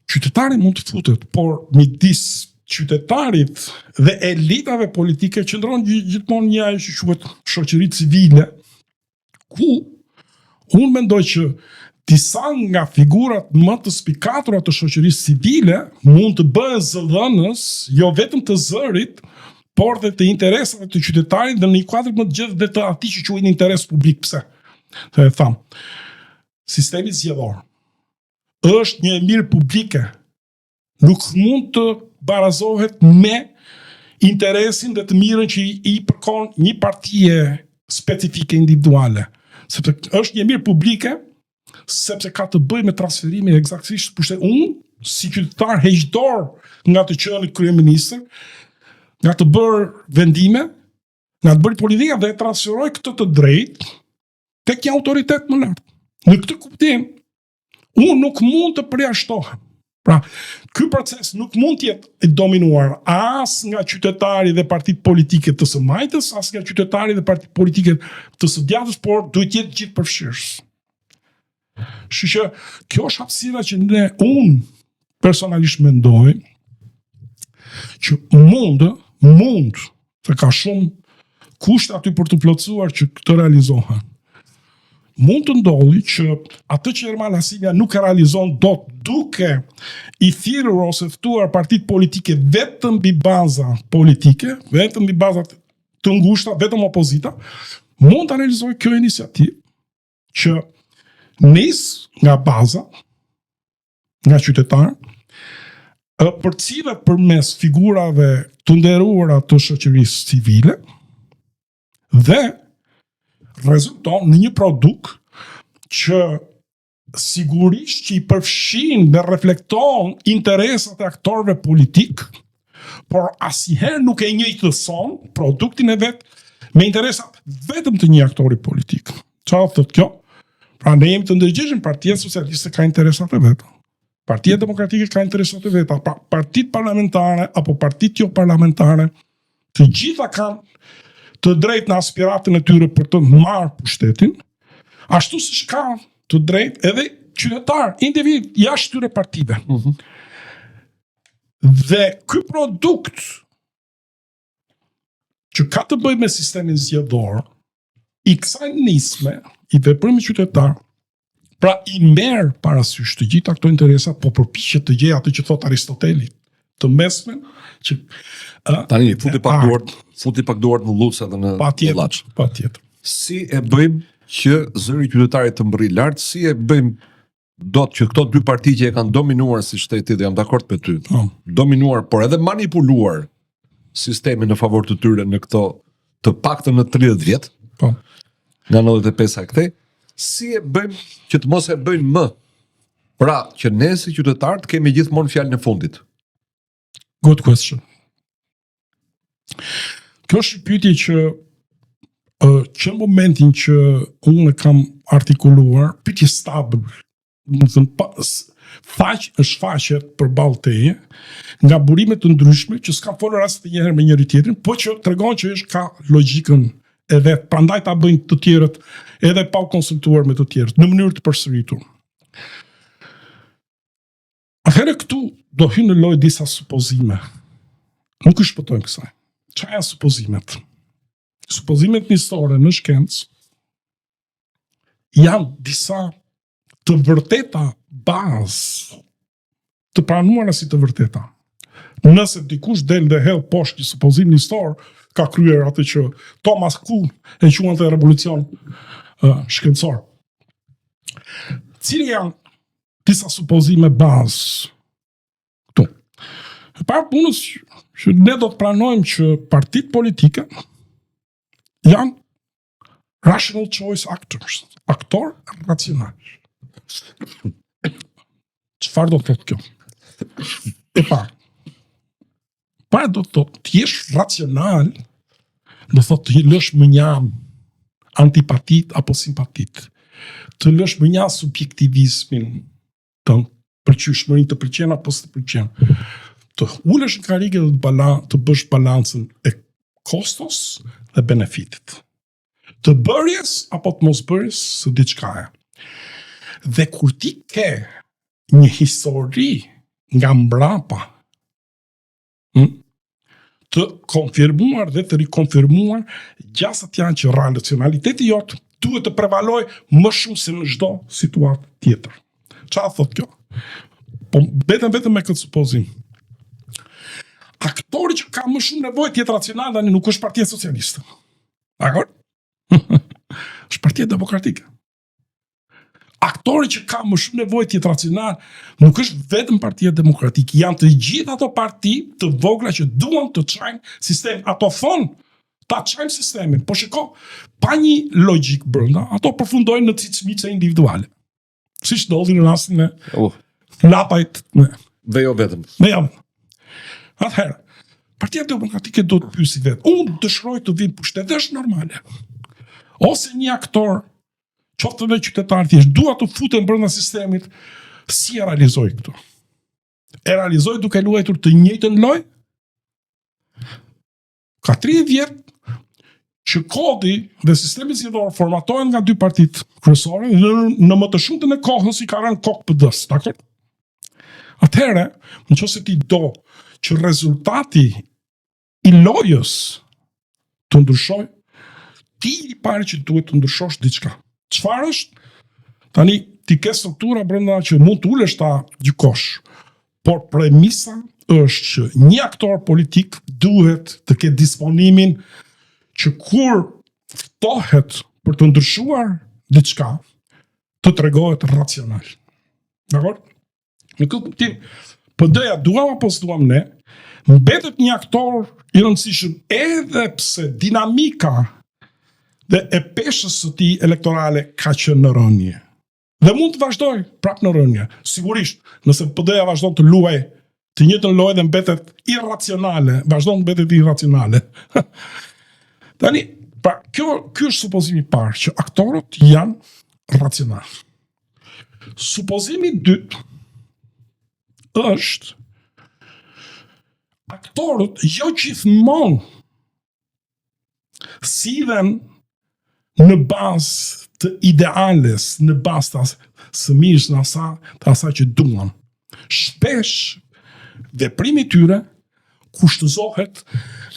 Qytetari mund të futet, por midis qytetarit dhe elitave politike qëndron gjithmonë një ajo që quhet shoqëri civile, ku unë mendoj që disa nga figurat më të spikatura të shoqërisë civile mund të bëhen zëdhënës, jo vetëm të zërit, por dhe të interesave të qytetarit dhe në një kuadër më të gjatë dhe të atij që quhet interes publik. Pse? Se e tham, sistemi zgjedhor është një e mirë publike. Nuk mund të barazohet me interesin dhe të mirën që i përkon një partie specifike individuale. Sepse është një mirë publike, sepse ka të bëjë me transferimin eksaktësisht unë, si qytetar heqdor nga të qenë kryeministër, nga të bërë vendime, nga të bërë politika dhe e transferoj këtë të drejtë tek një autoritet më lart. Në këtë kuptim, unë nuk mund të përjashtohem. Pra, ky proces nuk mund të jetë dominuar as nga qytetari dhe partitë politike të së majtës, as nga qytetari dhe partitë politike të së djathtës, por duhet të jetë gjithë përfshirës. Kështu që kjo është hapësira që unë personalisht mendoj që mund, se ka shumë kushte aty për të plotësuar që këtë realizohen. Mund të ndodhi që atë që Ermal Hasimja nuk e realizon dot duke i thirrur ose ftuar partitë politike vetëm mbi baza politike, vetëm mbi baza të ngushta, vetëm opozita, mund ta realizojë kjo iniciativë që nis nga baza, nga qytetarë, për cilët përmes figurave të nderuara të shoqërisë civile dhe rezulton në një produkt që sigurisht që i përfshin dhe reflekton interesat e aktorëve politik, por asnjëherë nuk e njëjtëson produktin e vet me interesat vetëm të një aktori politik. Çfarë thotë kjo? Pra ne jemi të ndërgjegjshëm, Partia Socialiste ka interesat e veta. Partia Demokratike ka interesat e veta, pra partitë parlamentare apo partitë jo parlamentare, të gjitha kanë të drejtë në aspiratën e tyre për të marrë pushtetin, ashtu siç ka të drejtë edhe qytetar, individ jashtë këtyre partive. Dhe ky produkt që ka të bëjë me sistemin zgjedhor, i kësaj nisme, i veprimit qytetar, pra i merr parasysh të gjitha këto interesa, po përpiqet të gjejë atë që thot Aristoteli, të mesmen, që tani futi pak duart në lutsa dhe në llaç. Patjetër. Si e bëjmë që zëri i qytetarit të mbërri lart, si e bëjmë dot që këto dy parti që e kanë dominuar si shteti, dhe jam dakord me ty, dominuar, por edhe manipuluar sistemin në favor të tyre në këto të paktën në 30 vjet, nga 95 a këtej, si e bëjmë që të mos e bëjmë më? Pra, që ne si qytetarët kemi gjithmonë fjalën e fundit. Good question. Kjo është pyetje që në momentin që unë kam artikuluar, pyetje stabil, shfaqet përballë teje, nga burime të ndryshme që s'ka folur as të njëherë me njëri tjetrin, po që tregon që është ka logjikën e vet, prandaj ta bëjnë të tjerët edhe pa u konsultuar me të tjerët në mënyrë të përsëritur. Atëherë këtu do hynë në lojë disa supozime. Nuk i shpëtojmë kësaj. Çfarë janë supozimet? supozimet njësore në shkencë janë disa të vërteta bazë të pranuara si të vërteta. Nëse dikush del dhe hell poshtë një supozim njësor, ka kryer atë që Thomas Kuhn e quante revolucion shkencor. Cili janë disa supozime bazë këtu? E parë punës që ne do të pranojmë që partitë politike janë rational choice actors, aktor racional. Çfarë do të thotë kjo? E parë do të thotë të jesh racional, do thotë të lësh mënjam antipatit apo simpatit, të lësh mënjam subjektivizmin tënd, pëlqyeshmërinë të pëlqen apo s'të pëlqen, të ulesh në karrige dhe të bësh balancën e kostos dhe benefitit, të bërjes apo të mos bërjes së diçkaje. Dhe kur ti ke një histori nga mbrapa të konfirmuar dhe të rikonfirmuar, gjasat janë që racionaliteti jot duhet të prevaloj më shumë se në çdo situatë tjetër. Çfarë thotë kjo? Po vetëm me këtë supozim. Aktori që ka më shumë nevojë të jetë racional tani nuk është Partia Socialiste. Dakor? Është Partia Demokratike. Aktori që ka më shumë nevojë të jetë racional nuk është vetëm Partia Demokratike, janë të gjithë ato parti të vogla që duan të çajnë sistemin. Ato thonë ta çajnë sistemin, po shiko, pa një logjik brenda, ato përfundojnë në cicmice individuale. Siç ndodhi në rastin e lapajt Dhe jo vetëm. Atëherë, Partia Demokratike do të pyesi vetë, unë dëshiroj të vim pushtet, dhe është normale. Ose një aktor, qoftë dhe qytetar thjesht, dua të futen brenda sistemit, si e realizoj këtu? E realizoj duke luajtur të njëjtën lojë? Ka 30 vjet që kodi dhe sistemi zgjedhor formatohen nga dy partitë kryesore në më të shumtën e kohës i ka rënë kokë PD-s, dakor? Atëherë, nëse ti do që rezultati i lojës të ndryshoj, ti i pari që duhet të ndryshosh diçka. Çfarë është? Tani ti ke struktura brenda që mund të ulesh ta gjykosh, por premisa është që një aktor politik duhet të ketë disponimin që kur ftohet për të ndryshuar diçka, të tregohet racional. Dakor? Në këtë kuptim, PD-ja duam apo s'duam ne, mbetet një aktor i rëndësishëm edhe pse dinamika dhe e peshës së tij elektorale ka qenë në rënje. Dhe mund të vazhdoj prapë në rënje. Sigurisht, nëse PD-ja vazhdon të luajë të njëjtën lojë dhe mbetet irracionale, vazhdon të mbetet irracionale. Tani, ky është supozimi i parë, që aktorët janë racional. Supozimi i dytë është aktorët jo gjithmonë sillen në bazë të ideales, në bazë të sëmijës në asaj që duan. Shpesh veprimi i tyre kushtëzohet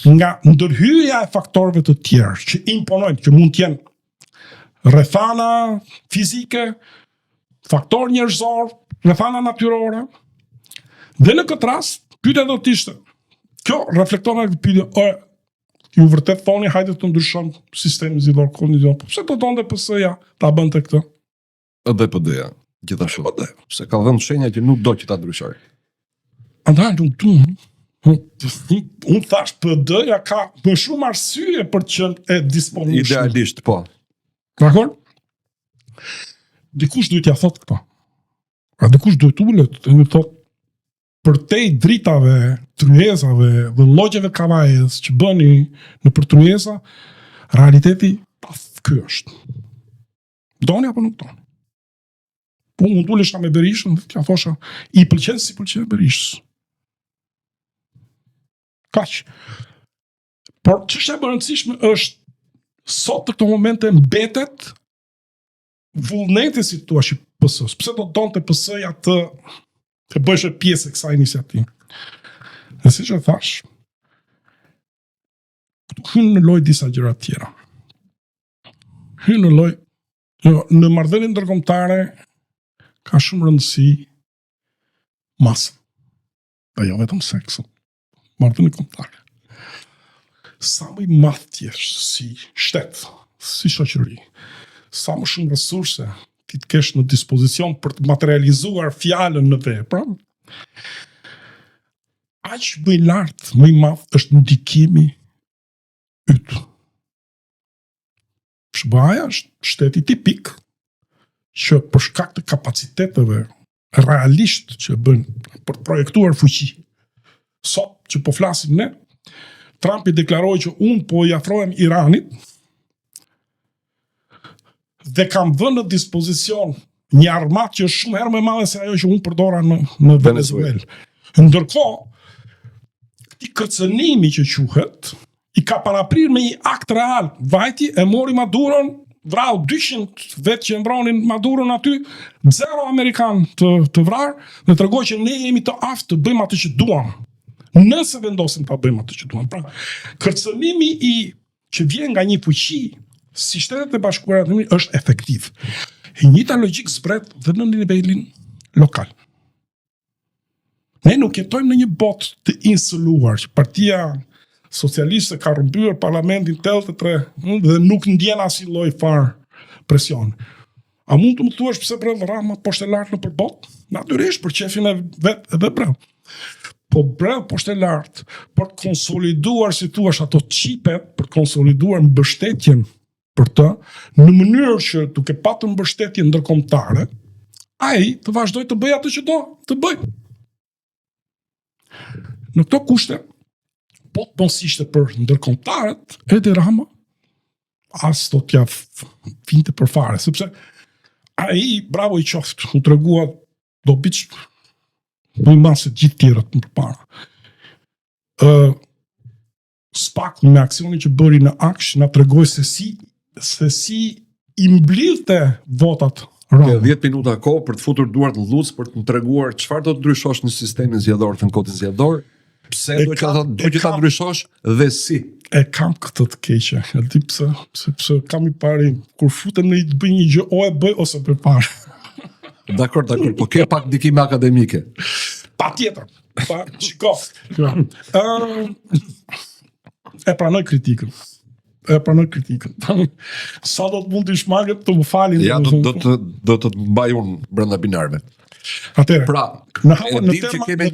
nga ndërhyrja e faktorëve të tjerë që imponojnë, që mund të jenë rrethana fizike, faktor njerëzor, rrethana natyrore. Dhe në këtë rast, pyetja do të ishte, kjo reflekton nga pyetja, ju vërtet thoni hajde të ndryshon sistemin zgjedhor kondicional. Po pse do donte PS-ja ta bënte këtë? Edhe PD-ja, gjithashtu. Se ka dhënë shenja që nuk do që ta ndryshoj. Andaj nuk duam. Unë thash PD-ja ka më shumë arsye për të qenë e disponishme. Idealisht, po. Dakor? Dikush duhet ja thotë këto. A dikush duhet ulet dhe thotë për te dritave, tryezave dhe llogjeve kavajes që bëni në për tryeza, realiteti ky është. Doni apo nuk doni? Po mund të ulesha me Berishën dhe t'ja thosha, i pëlqen si pëlqen Berishës. Kaq. Por çështja e rëndësishme është, sot në këto momente mbetet vullneti, si thua, i PS-s. Pse do donte PS-ja të bëjë pjesë e kësaj iniciative? Dhe siç e thash, Këtu hynë në lojë disa gjëra tjera. Hynë në lojë, në marrëdhënie ndërkombëtare ka shumë rëndësi masë. Dhe jo vetëm seksu. Marrëdhënie kombëtare. Sa më i madh t'jesh si shtet, si shoqëri, sa më shumë resurse ti të kesh në dispozicion për të materializuar fjalën në vepra, aq më i lartë, më i madh është ndikimi yt. Shqipëria është shteti tipik që për shkak të kapaciteteve realisht që bën për të projektuar fuqi. Sot që po flasim ne, Trumpi deklaroi që unë po i afrohem Iranit dhe kam vënë në dispozicion një armat që është shumë herë më e madhe se ajo që unë përdora në Venezuelë. Ndërkohë, këtij kërcënimi që quhet, i ka paraprir me një akt real. Vajti e mori Maduron, vrau 200 vetë që mbronin Maduron aty, 0 Amerikan të vrarë, dhe tregoi që ne jemi të aftë të bëjmë atë që duam. Nëse vendosim ta bëjmë atë që duam. Pra, kërcënimi që vjen nga një fuqi si Shtetet e Bashkuara të Amerikës është efektiv. E njëjta logjik zbret dhe në nivelin lokal. Ne nuk jetojmë në një botë të insuluar, që Partia Socialiste ka rrëmbyer parlamentin 83 dhe nuk ndjen asnjë lloj far presion. A mund të më thuash pse brel Rama poshtë e lartë nëpër botë? Natyrisht për qefin e vet edhe brel. Po brel poshtë e lartë për të konsoliduar, si thua, ato çipet, për të konsoliduar mbështetjen për të, në mënyrë që duke patur mbështetje ndërkombëtare, ai të vazhdoj të bëjë atë që do të bëjë. Në këto kushte, po të mos ishte për ndërkombëtarët, Edi Rama as do t'ja vinte për fare, sepse ai bravo i qoftë, u tregua do biç më i madh se gjithë tjerët më përpara. Spaku me aksionin që bëri në Aksh na tregoi se si i mblidhte votat Rama. 10 minuta kohë për të futur duart në lluc për të më treguar çfarë do të ndryshosh në sistemin zgjedhor, në kodin zgjedhor, pse do që ta ndryshosh dhe si. E kam këtë të keqe. E di pse, sepse kam i pari kur futem në të bëj një gjë, o e bëj ose përpara. Dakor, po ke pak ndikime akademike. Patjetër. Shiko. E pranoj kritikën. Sa do të mund të shmangët të më falin. Ja, do të mbaj unë brenda binarëve. Atëherë, pra, në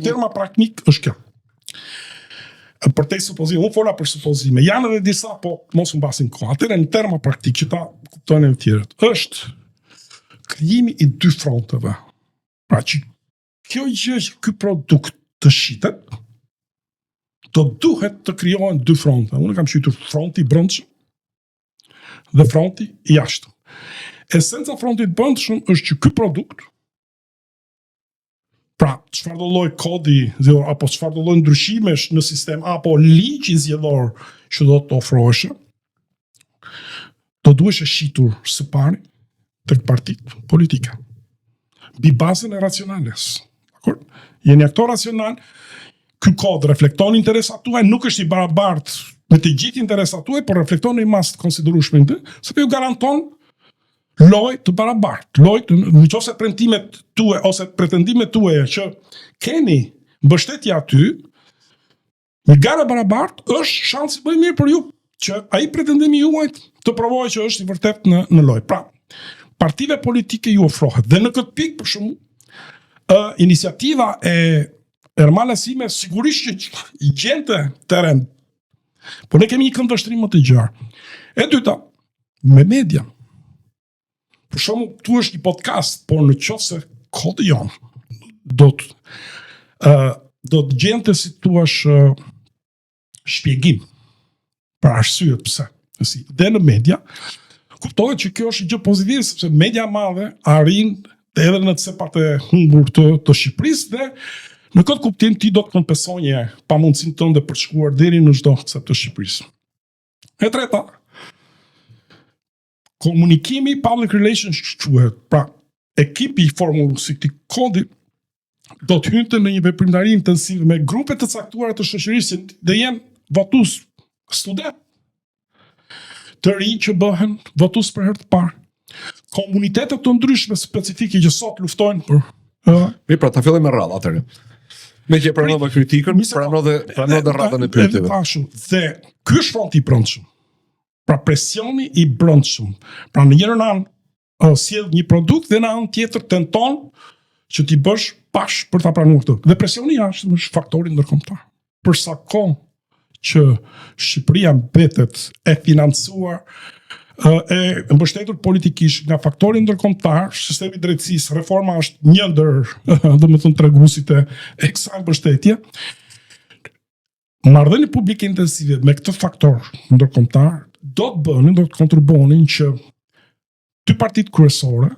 terma praktik është kjo. Për te supozime, unë fola për supozime, janë edhe disa, po mos më basin kohë. Atëherë, në terma praktik, që ta kuptojnë e tjerët, është krijimi i 2 fronteve. Pra që kjo gjë që ky produkt të shitet, do duhet të krijohen 2 fronte. Unë kam shitur fronti i brendshëm dhe fronti i jashtëm. Esenca frontit brendshëm është që ky produkt, pra çfarë do lloj kodi zgjedhor apo çfarë do lloj ndryshimesh në sistem apo ligji zgjedhor që do të ofrohej, do duhesh e shitur së pari tek partitë politike. Mbi bazën e racionales. Dakor? Jeni aktor racional, ky kod reflekton interesat tuaj, nuk është i barabartë me të gjithë interesat tuaj, por reflekton në masë të konsiderueshme të, sepse ju garanton lojë të barabartë. Nëse premtimet tuaja ose pretendimet tuaja që keni mbështetje aty, një garë barabartë është shansi më i mirë për ju që ai pretendimi juaj të provojë që është i vërtet në lojë. Pra, partive politike ju ofrohet. Dhe në këtë pikë, për shembull, iniciativa e Ermal Asime sigurisht që i gjente terren. Por ne kemi një këndvështrim më të gjarë. E dyta, me media. Për shembull, tu është një podcast, por në qoftë se kodi jon do të gjente si thua shpjegim për arsyet pse. Dhe në media kuptohet që kjo është gjë pozitive, sepse media madhe arrin edhe në cepat e humbur të Shqipërisë dhe në këtë kuptim ti do të kompensonje pamundësinë tënde për të shkuar deri në çdo cep të Shqipërisë. E treta, komunikimi, public relations quhet, pra ekipi i formulues i këtij kodi do të hynte në një veprimtari intensive me grupe të caktuara të shoqërisë dhe janë votues student të rinj që bëhen votues për herë të parë. Komunitetet të ndryshme specifike që sot luftojnë për Mi pra, ta fillojmë me radhë atëherë. Me që pranove kritikën, pranove radhën e pyetjeve. Dhe ky është fronti i brendshëm. Pra presioni i brendshëm. Pra në njërin anë sjell një produkt dhe në anën tjetër tenton që ti bësh pash për ta pranuar këtë. Dhe presioni i jashtëm është faktori ndërkombëtar. Për sa kohë që Shqipëria mbetet e financuar e mbështetur politikisht nga faktori ndërkombëtar, sistemi i drejtësisë, reforma është një ndër, domethënë treguesit e kësaj mbështetje. Marrëdhënie publike intensive me këtë faktor ndërkombëtar do të kontribuonin që dy partitë kryesore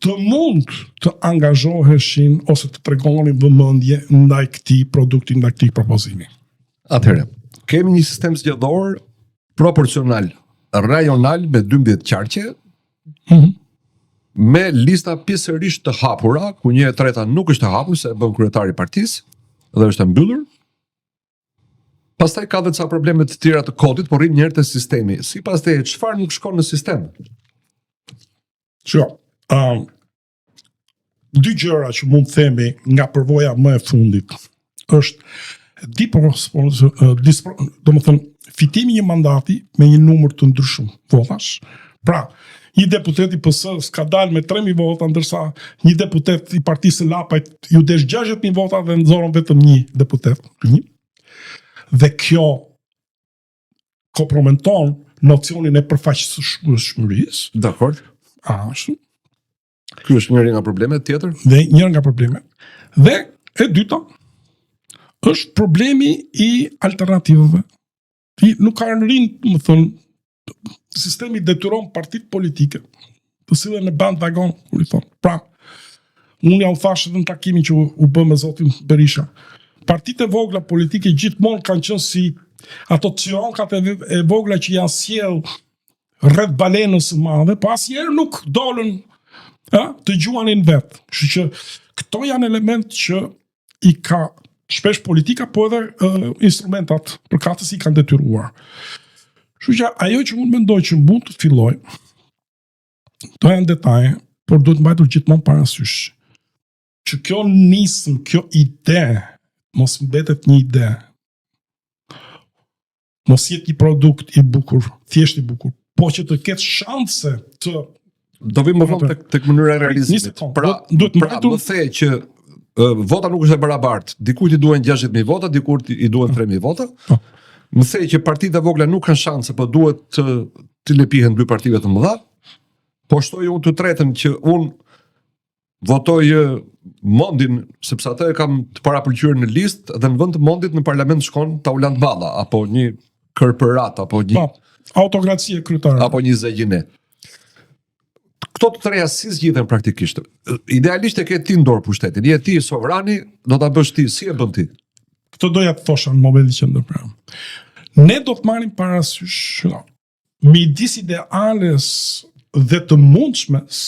të mund të angazhoheshin ose të tregonin vëmendje ndaj këtij produkti, ndaj këtij propozimi. Atëherë, kemi një sistem zgjedhor proporcional, rajonal me 12 qarqe, me lista pjesërisht të hapura, ku 1/3 nuk është e hapur se e bën kryetari i partisë dhe është e mbyllur. Pastaj ka edhe ca probleme të tjera të kodit, por rrim njëherë te sistemi. Sipas teje, çfarë nuk shkon në sistem? Dy gjëra që mund të themi nga përvoja më e fundit është domethënë fitimi i një mandati me një numër të ndryshëm votash. Pra, një deputet i PS ka dalë me 3.000 vota, ndërsa një deputet i Partisë së Lapajt ju desh 60.000 vota dhe nxorën vetëm një deputet. Dhe kjo komprometon nocionin e përfaqësueshmërisë. Dakor. Ashtu. Ky është njëri nga problemet tjetër. Dhe njëra nga problemet. Dhe e dyta është problemi i alternativave. Ti nuk ka rënë, më thënë, sistemi detyron partitë politike të sillen në band vagon, kur i thonë. Pra, unë ja u thash edhe në takimin që u bë me zotin Berisha. Partitë e vogla politike gjithmonë kanë qenë si ato cironkat e vogla që janë sjell rreth balenës së madhe, po asnjëherë nuk dolën të gjuanin vetë. Kështu që këto janë element që i ka shpesh politika, po edhe instrumentat përkatësi kanë detyruar. Kështu që ajo që unë mendoj që mund të filloj, to janë detaje, por duhet mbajtur gjithmonë parasysh që kjo nisëm, kjo ide, mos mbetet një ide, mos jetë një produkt i bukur, thjesht i bukur, po që të ketë shanse të do vim më vonë tek mënyra e realizimit. Pra, më the që vota nuk është e barabartë. Dikujt i duhen 60.000 vota, dikujt i duhen 3.000 vota. Më the që partitë e vogla nuk kanë shanse, po duhet të lepihen dy partive të mëdha. Po shtoj unë të tretën që unë votoj Mondin, sepse atë e kam të parapëlqyer në listë dhe në vend të Mondit në parlament shkon Taulant Balla, apo një Kërpërat, apo një autokracie kryetare, apo një Zegjine. Këto të treja si zgjidhen praktikisht. Idealisht e ke ti në dorë pushtetin. Je ti sovrani, do ta bësh ti, si e bën ti? Këtë doja të thosha në momentin që ndërpram. Ne do të marrim parasysh midis ideales dhe të mundshmes.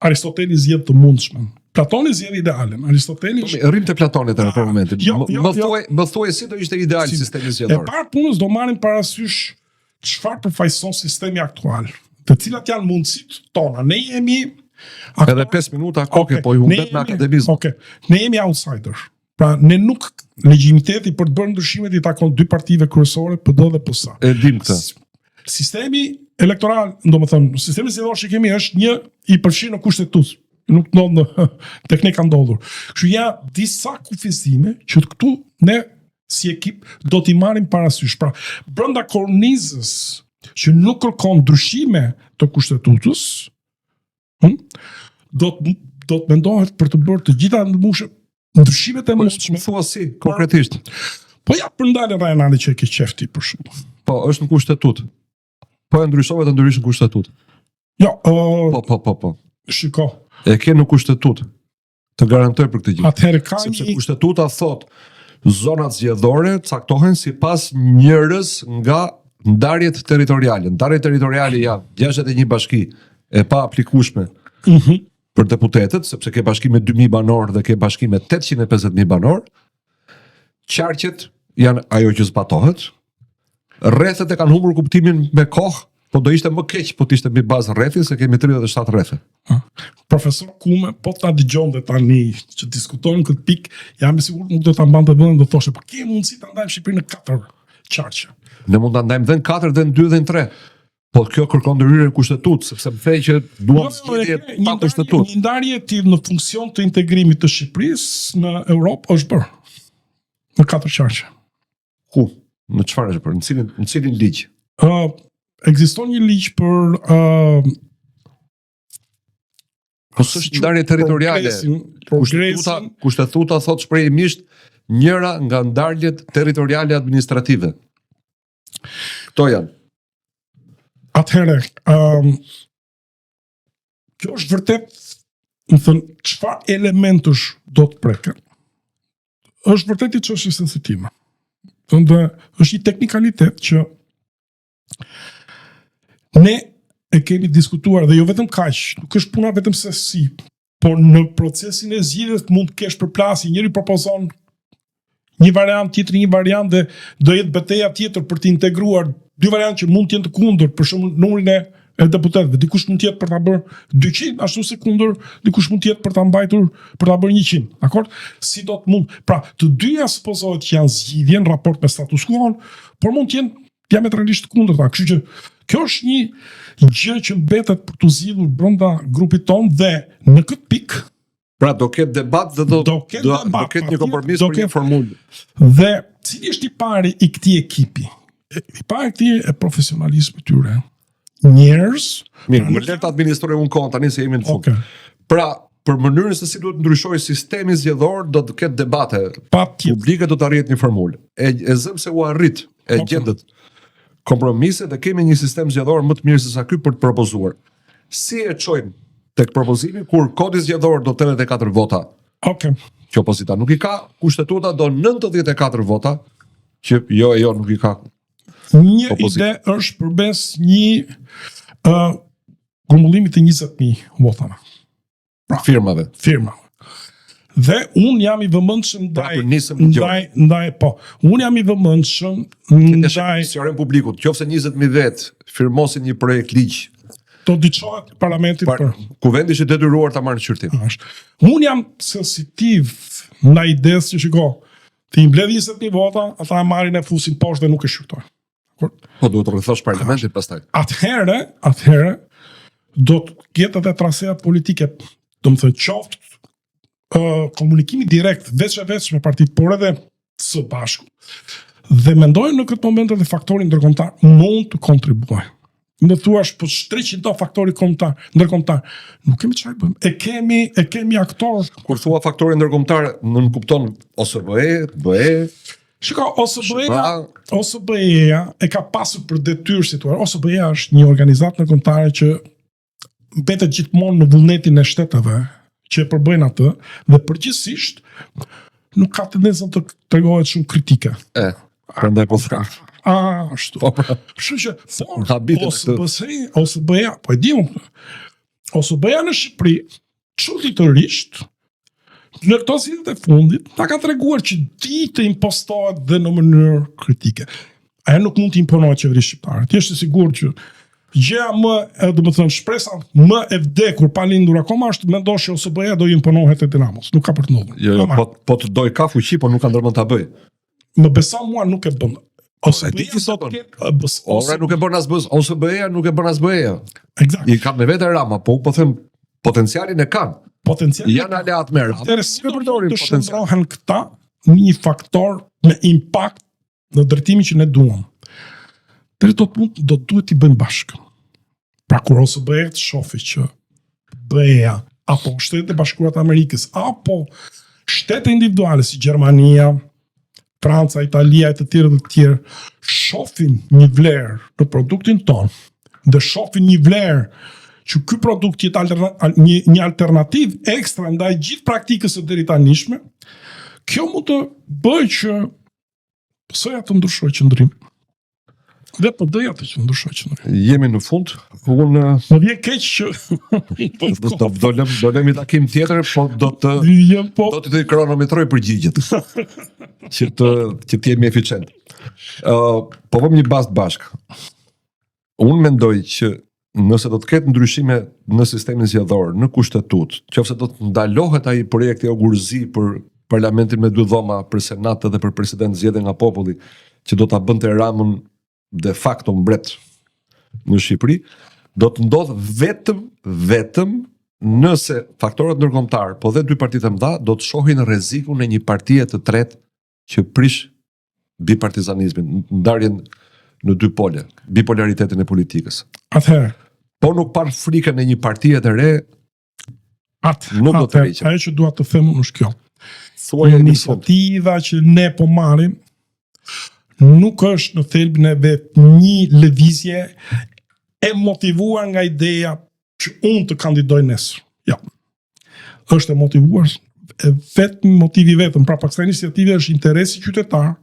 Aristoteli zgjedh të mundshmen. Platoni zgjedh idealen. Aristoteli rrim te Platoni në momentin. Më thuaj si do ishte ideal sistemi zgjedhor. E parë punës do marrim parasysh çfarë përfaqëson sistemi aktual, të cilat janë mundësitë tona. Ne jemi edhe 5 minuta koke, po i humbet me akademizëm. Ne jemi outsider. Pra ne nuk legjimiteti për të bërë ndryshimet i takon dy partive kryesore, PD dhe PS. E dim këtë. Sistemi elektoral, domethënë, sistemi zgjedhor që kemi është një i përfshirë në kushtetues. Nuk ndodh tek ne ka ndodhur. Kështu janë disa kufizime që këtu ne si ekip do t'i marrim parasysh. Pra, brenda kornizës që nuk kërkon ndryshime të kushtetutës, do të mendohet për të bërë të gjitha ndryshimet e mundshme. Thua si, konkretisht. Po ja përndalë rajonale që e ke qefti për shumë. Po, është në kushtetut. Po e ndryshove të ndrysh në kushtetut. Jo, Po. Shiko. E ke në kushtetut. Të garantoj për këtë gjë. Atëherë ka sepse kushtetuta thot zonat zgjedhore caktohen sipas njërës nga ndarjet territoriale. Ndarjet territoriale janë 61 bashki e pa aplikueshme për deputetët, sepse ke bashki me 2.000 banor dhe ke bashki me 850.000 banor. Qarqet janë ajo që zbatohet. Rrethet e kanë humbur kuptimin me kohë, po do ishte më keq po të ishte mbi bazë rrethi se kemi 37 rrethe. Profesor Kume, po ta dëgjonte tani që diskutojmë këtë pikë, jam i sigurt nuk do ta mbante vendin, do thoshte, po ke mundësi ta ndajmë Shqipërinë në 4 qarqe. Ne mund ta ndajmë dhe në 4 dhe në 2 dhe në 3. Po kjo kërkon ndërhyrje kushtetutë, sepse më thej që duam zgjidhje pa kushtetutë. Një ndarje e tillë në funksion të integrimit të Shqipërisë në Europë është bërë në 4 qarqe. Ku? Në çfarë është bërë? Në cilin ligj? Ekziston një ligj për po s'është ndarje territoriale. Kushtetuta thot shprehimisht njëra nga ndarjet territoriale administrative. Kto janë? Atëherë, kjo është vërtet, më thënë, çfarë elementësh do të preken? Është vërtet i çështje sensitive. Dhe është një teknikalitet që ne e kemi diskutuar dhe jo vetëm kaq, nuk është puna vetëm se si, por në procesin e zgjidhjes mund të kesh përplasje, njëri propozon një variant, tjetri një variant dhe do jetë betejë tjetër për të integruar dy variantë që mund të jenë të kundër, për shembull numrin e deputetëve, dikush mund të jetë për ta bërë 200, ashtu si kundër, dikush mund të jetë për ta mbajtur, për ta bërë 100, dakor? Si do të mund, pra, të dyja supozohet që janë zgjidhje në raport me status quo-n, por mund të jenë diametralisht të kundërta. Kështu që kjo është një gjë që mbetet për të zgjidhur brenda grupit ton dhe në këtë pikë pra do ketë debat dhe do ketë një kompromis për një formulë. Dhe cili është i pari i këtij ekipi? I pari këtij e profesionalizmit tyre. Njerëz. Mirë, më le të administrojmë unë kohën tani se jemi në fund. Pra, për mënyrën se si duhet ndryshojë sistemi zgjedhor, do të ketë debate publike, do të arrihet një formulë. E zëm se u arrit, e gjetët kompromise dhe kemi një sistem zgjedhor më të mirë se sa ky për të propozuar. Si e çojmë tek propozimi kur kodi zgjedhor do 84 vota. Që opozita nuk i ka, kushtetuta do 94 vota, që jo nuk i ka. Një ide është përbes një grumbullimit të 20.000 votave. Pra, firmave. Dhe unë jam i vëmendshëm ndaj unë jam i vëmendshëm ndaj sqarim publikut, qofse 20.000 vet firmosin një projekt ligj, do diçohet parlamentit për kuvendi që detyruar ta marrë në qyrtim. Unë jam sensitiv ndaj idesë që shiko, ti i mbledh 20.000 vota, ata e marrin e fusin poshtë dhe nuk e shqyrtojnë. Po duhet të rrethosh parlamentit pastaj. Atëherë do të ketë edhe traseat politike, do të thënë qoftë komunikimi direkt veç me partit, por edhe së bashku. Dhe mendojnë në këtë moment edhe faktori ndërkombëtar mund të kontribuojë. Në thuash, po 300 faktori ndërkombëtar. Nuk kemi çfarë bëjmë. E kemi aktor. Kur thua faktori ndërkombëtar, nuk kupton BE. Shiko, OSBE-ja e ka pasur për detyrë situar. OSBE-ja është një organizatë ndërkombëtare që mbetet gjithmonë në vullnetin e shteteve që e përbëjnë atë dhe përgjithsisht nuk ka tendencën të tregohet shumë kritike. Prandaj po thra. Ashtu. Kështu që OSBE-ja, po e di unë. OSBE-ja në Shqipëri, çuditërisht, në këto zgjedhjet e fundit, ta ka treguar që di të impostohet dhe në mënyrë kritike. Ajo nuk mund të imponohet qeverisë shqiptare. Ti je i sigurt që gjëja shpresa më e vdekur pa lindur akoma është mendosh që OSBE-ja do i imponohet Edi Ramos. Nuk ka për të ndodhur. Jo, po të doj ka fuqi, po nuk ka ndërmend ta bëj. Më beso mua nuk e bën. OSBE-ja nuk e bën as bës, OSBE-ja nuk e bën as BE-ja. Eksakt. I ka me vetë Rama, po them potencialin e kanë. Janë aleat me Rama. Si përdorin potencialin këta një faktor me impakt në drejtimin që ne duam. Do duhet i bëjmë bashkë. Pra kur OSBE të shofi që BE-ja apo Shtetet e Bashkuara të Amerikës apo shtete individuale si Gjermania, Franca, Italia e të tjerë shofin një vlerë në produktin ton dhe shofin një vlerë që ky produkt jetë një alternativ ekstra ndaj gjithë praktikës së deritanishme, kjo mund të bëjë që PS-ja të ndryshojë qëndrim. Dhe PD-ja të ndryshojë qëndrim. Jemi në fund. Më vjen keq që do lëmi takim tjetër, po do të kronometroj përgjigjet. që të jemi eficient. Po vëm një bazë bashk. Unë mendoj që nëse do të ketë ndryshime në sistemin zgjedhor, në kushtetut, qofse do të ndalohet ai projekti ogurzi për parlamentin me 2 dhoma, për senat dhe për president zgjedhje nga populli, që do ta bënte Ramën de facto mbret në Shqipëri, do të ndodh vetëm nëse faktorët ndërkombëtar, po dhe 2 partitë mëdha do të shohin rrezikun e një partie të tretë që prish bipartizanizmin, ndarjen në 2 pole, bipolaritetin e politikës. Atëherë, Po nuk par frikën e një partie të re, nuk do të rriqem. Ajo që dua të them unë është kjo. Thuaja Iniciativa që ne po marrim nuk është në thelbin e vet një lëvizje e motivuar nga ideja që unë të kandidoj nesër. Ja. Është e motivuar vetëm motivi vetëm. Pra pak kësaj iniciative është interesi qytetar,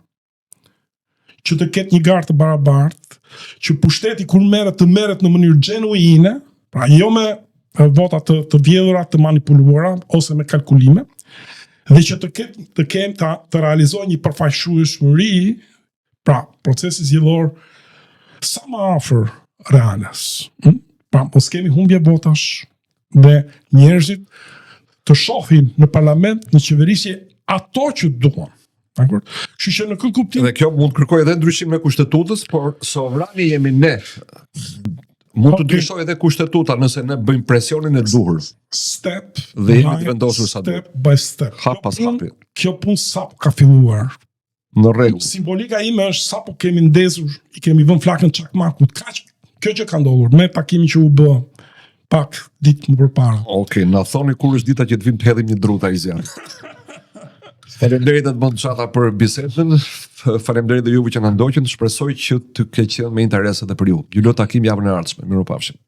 që të ketë një garë të barabartë, që pushteti kur merret të merret në mënyrë genuine, pra jo me vota të vjedhura, të manipuluara ose me kalkulime, dhe që të realizojë një përfaqësueshmëri, pra procesi zgjedhor sa më afër reales. Pra mos kemi humbje votash dhe njerëzit të shohin në parlament, në qeverisje ato që duan. Dakor? Kështu që në këtë kuptim dhe kjo mund të kërkojë edhe ndryshim në kushtetutës, por sovrani jemi ne. Mund të ndryshojë edhe kushtetuta nëse ne bëjmë presionin e duhur. Step dhe jemi të vendosur sa duhet. Step by step. Hap pas hapi. Kjo punë sapo ka filluar. Në rregull. Simbolika ime është sapo kemi ndezur, i kemi vënë flakën çakmakut. Kaq kjo që ka ndodhur me takimin që u bë pak ditë më përpara. Okej, na thoni kur është dita që të vim të hedhim një druta i zjarrit. Faleminderit Edmond Çata për bisedën. Faleminderit dhe juve që na ndoqën. Shpresoj që të ketë qenë me interes edhe për ju. Ju lot takim javën e ardhshme. Mirupafshim.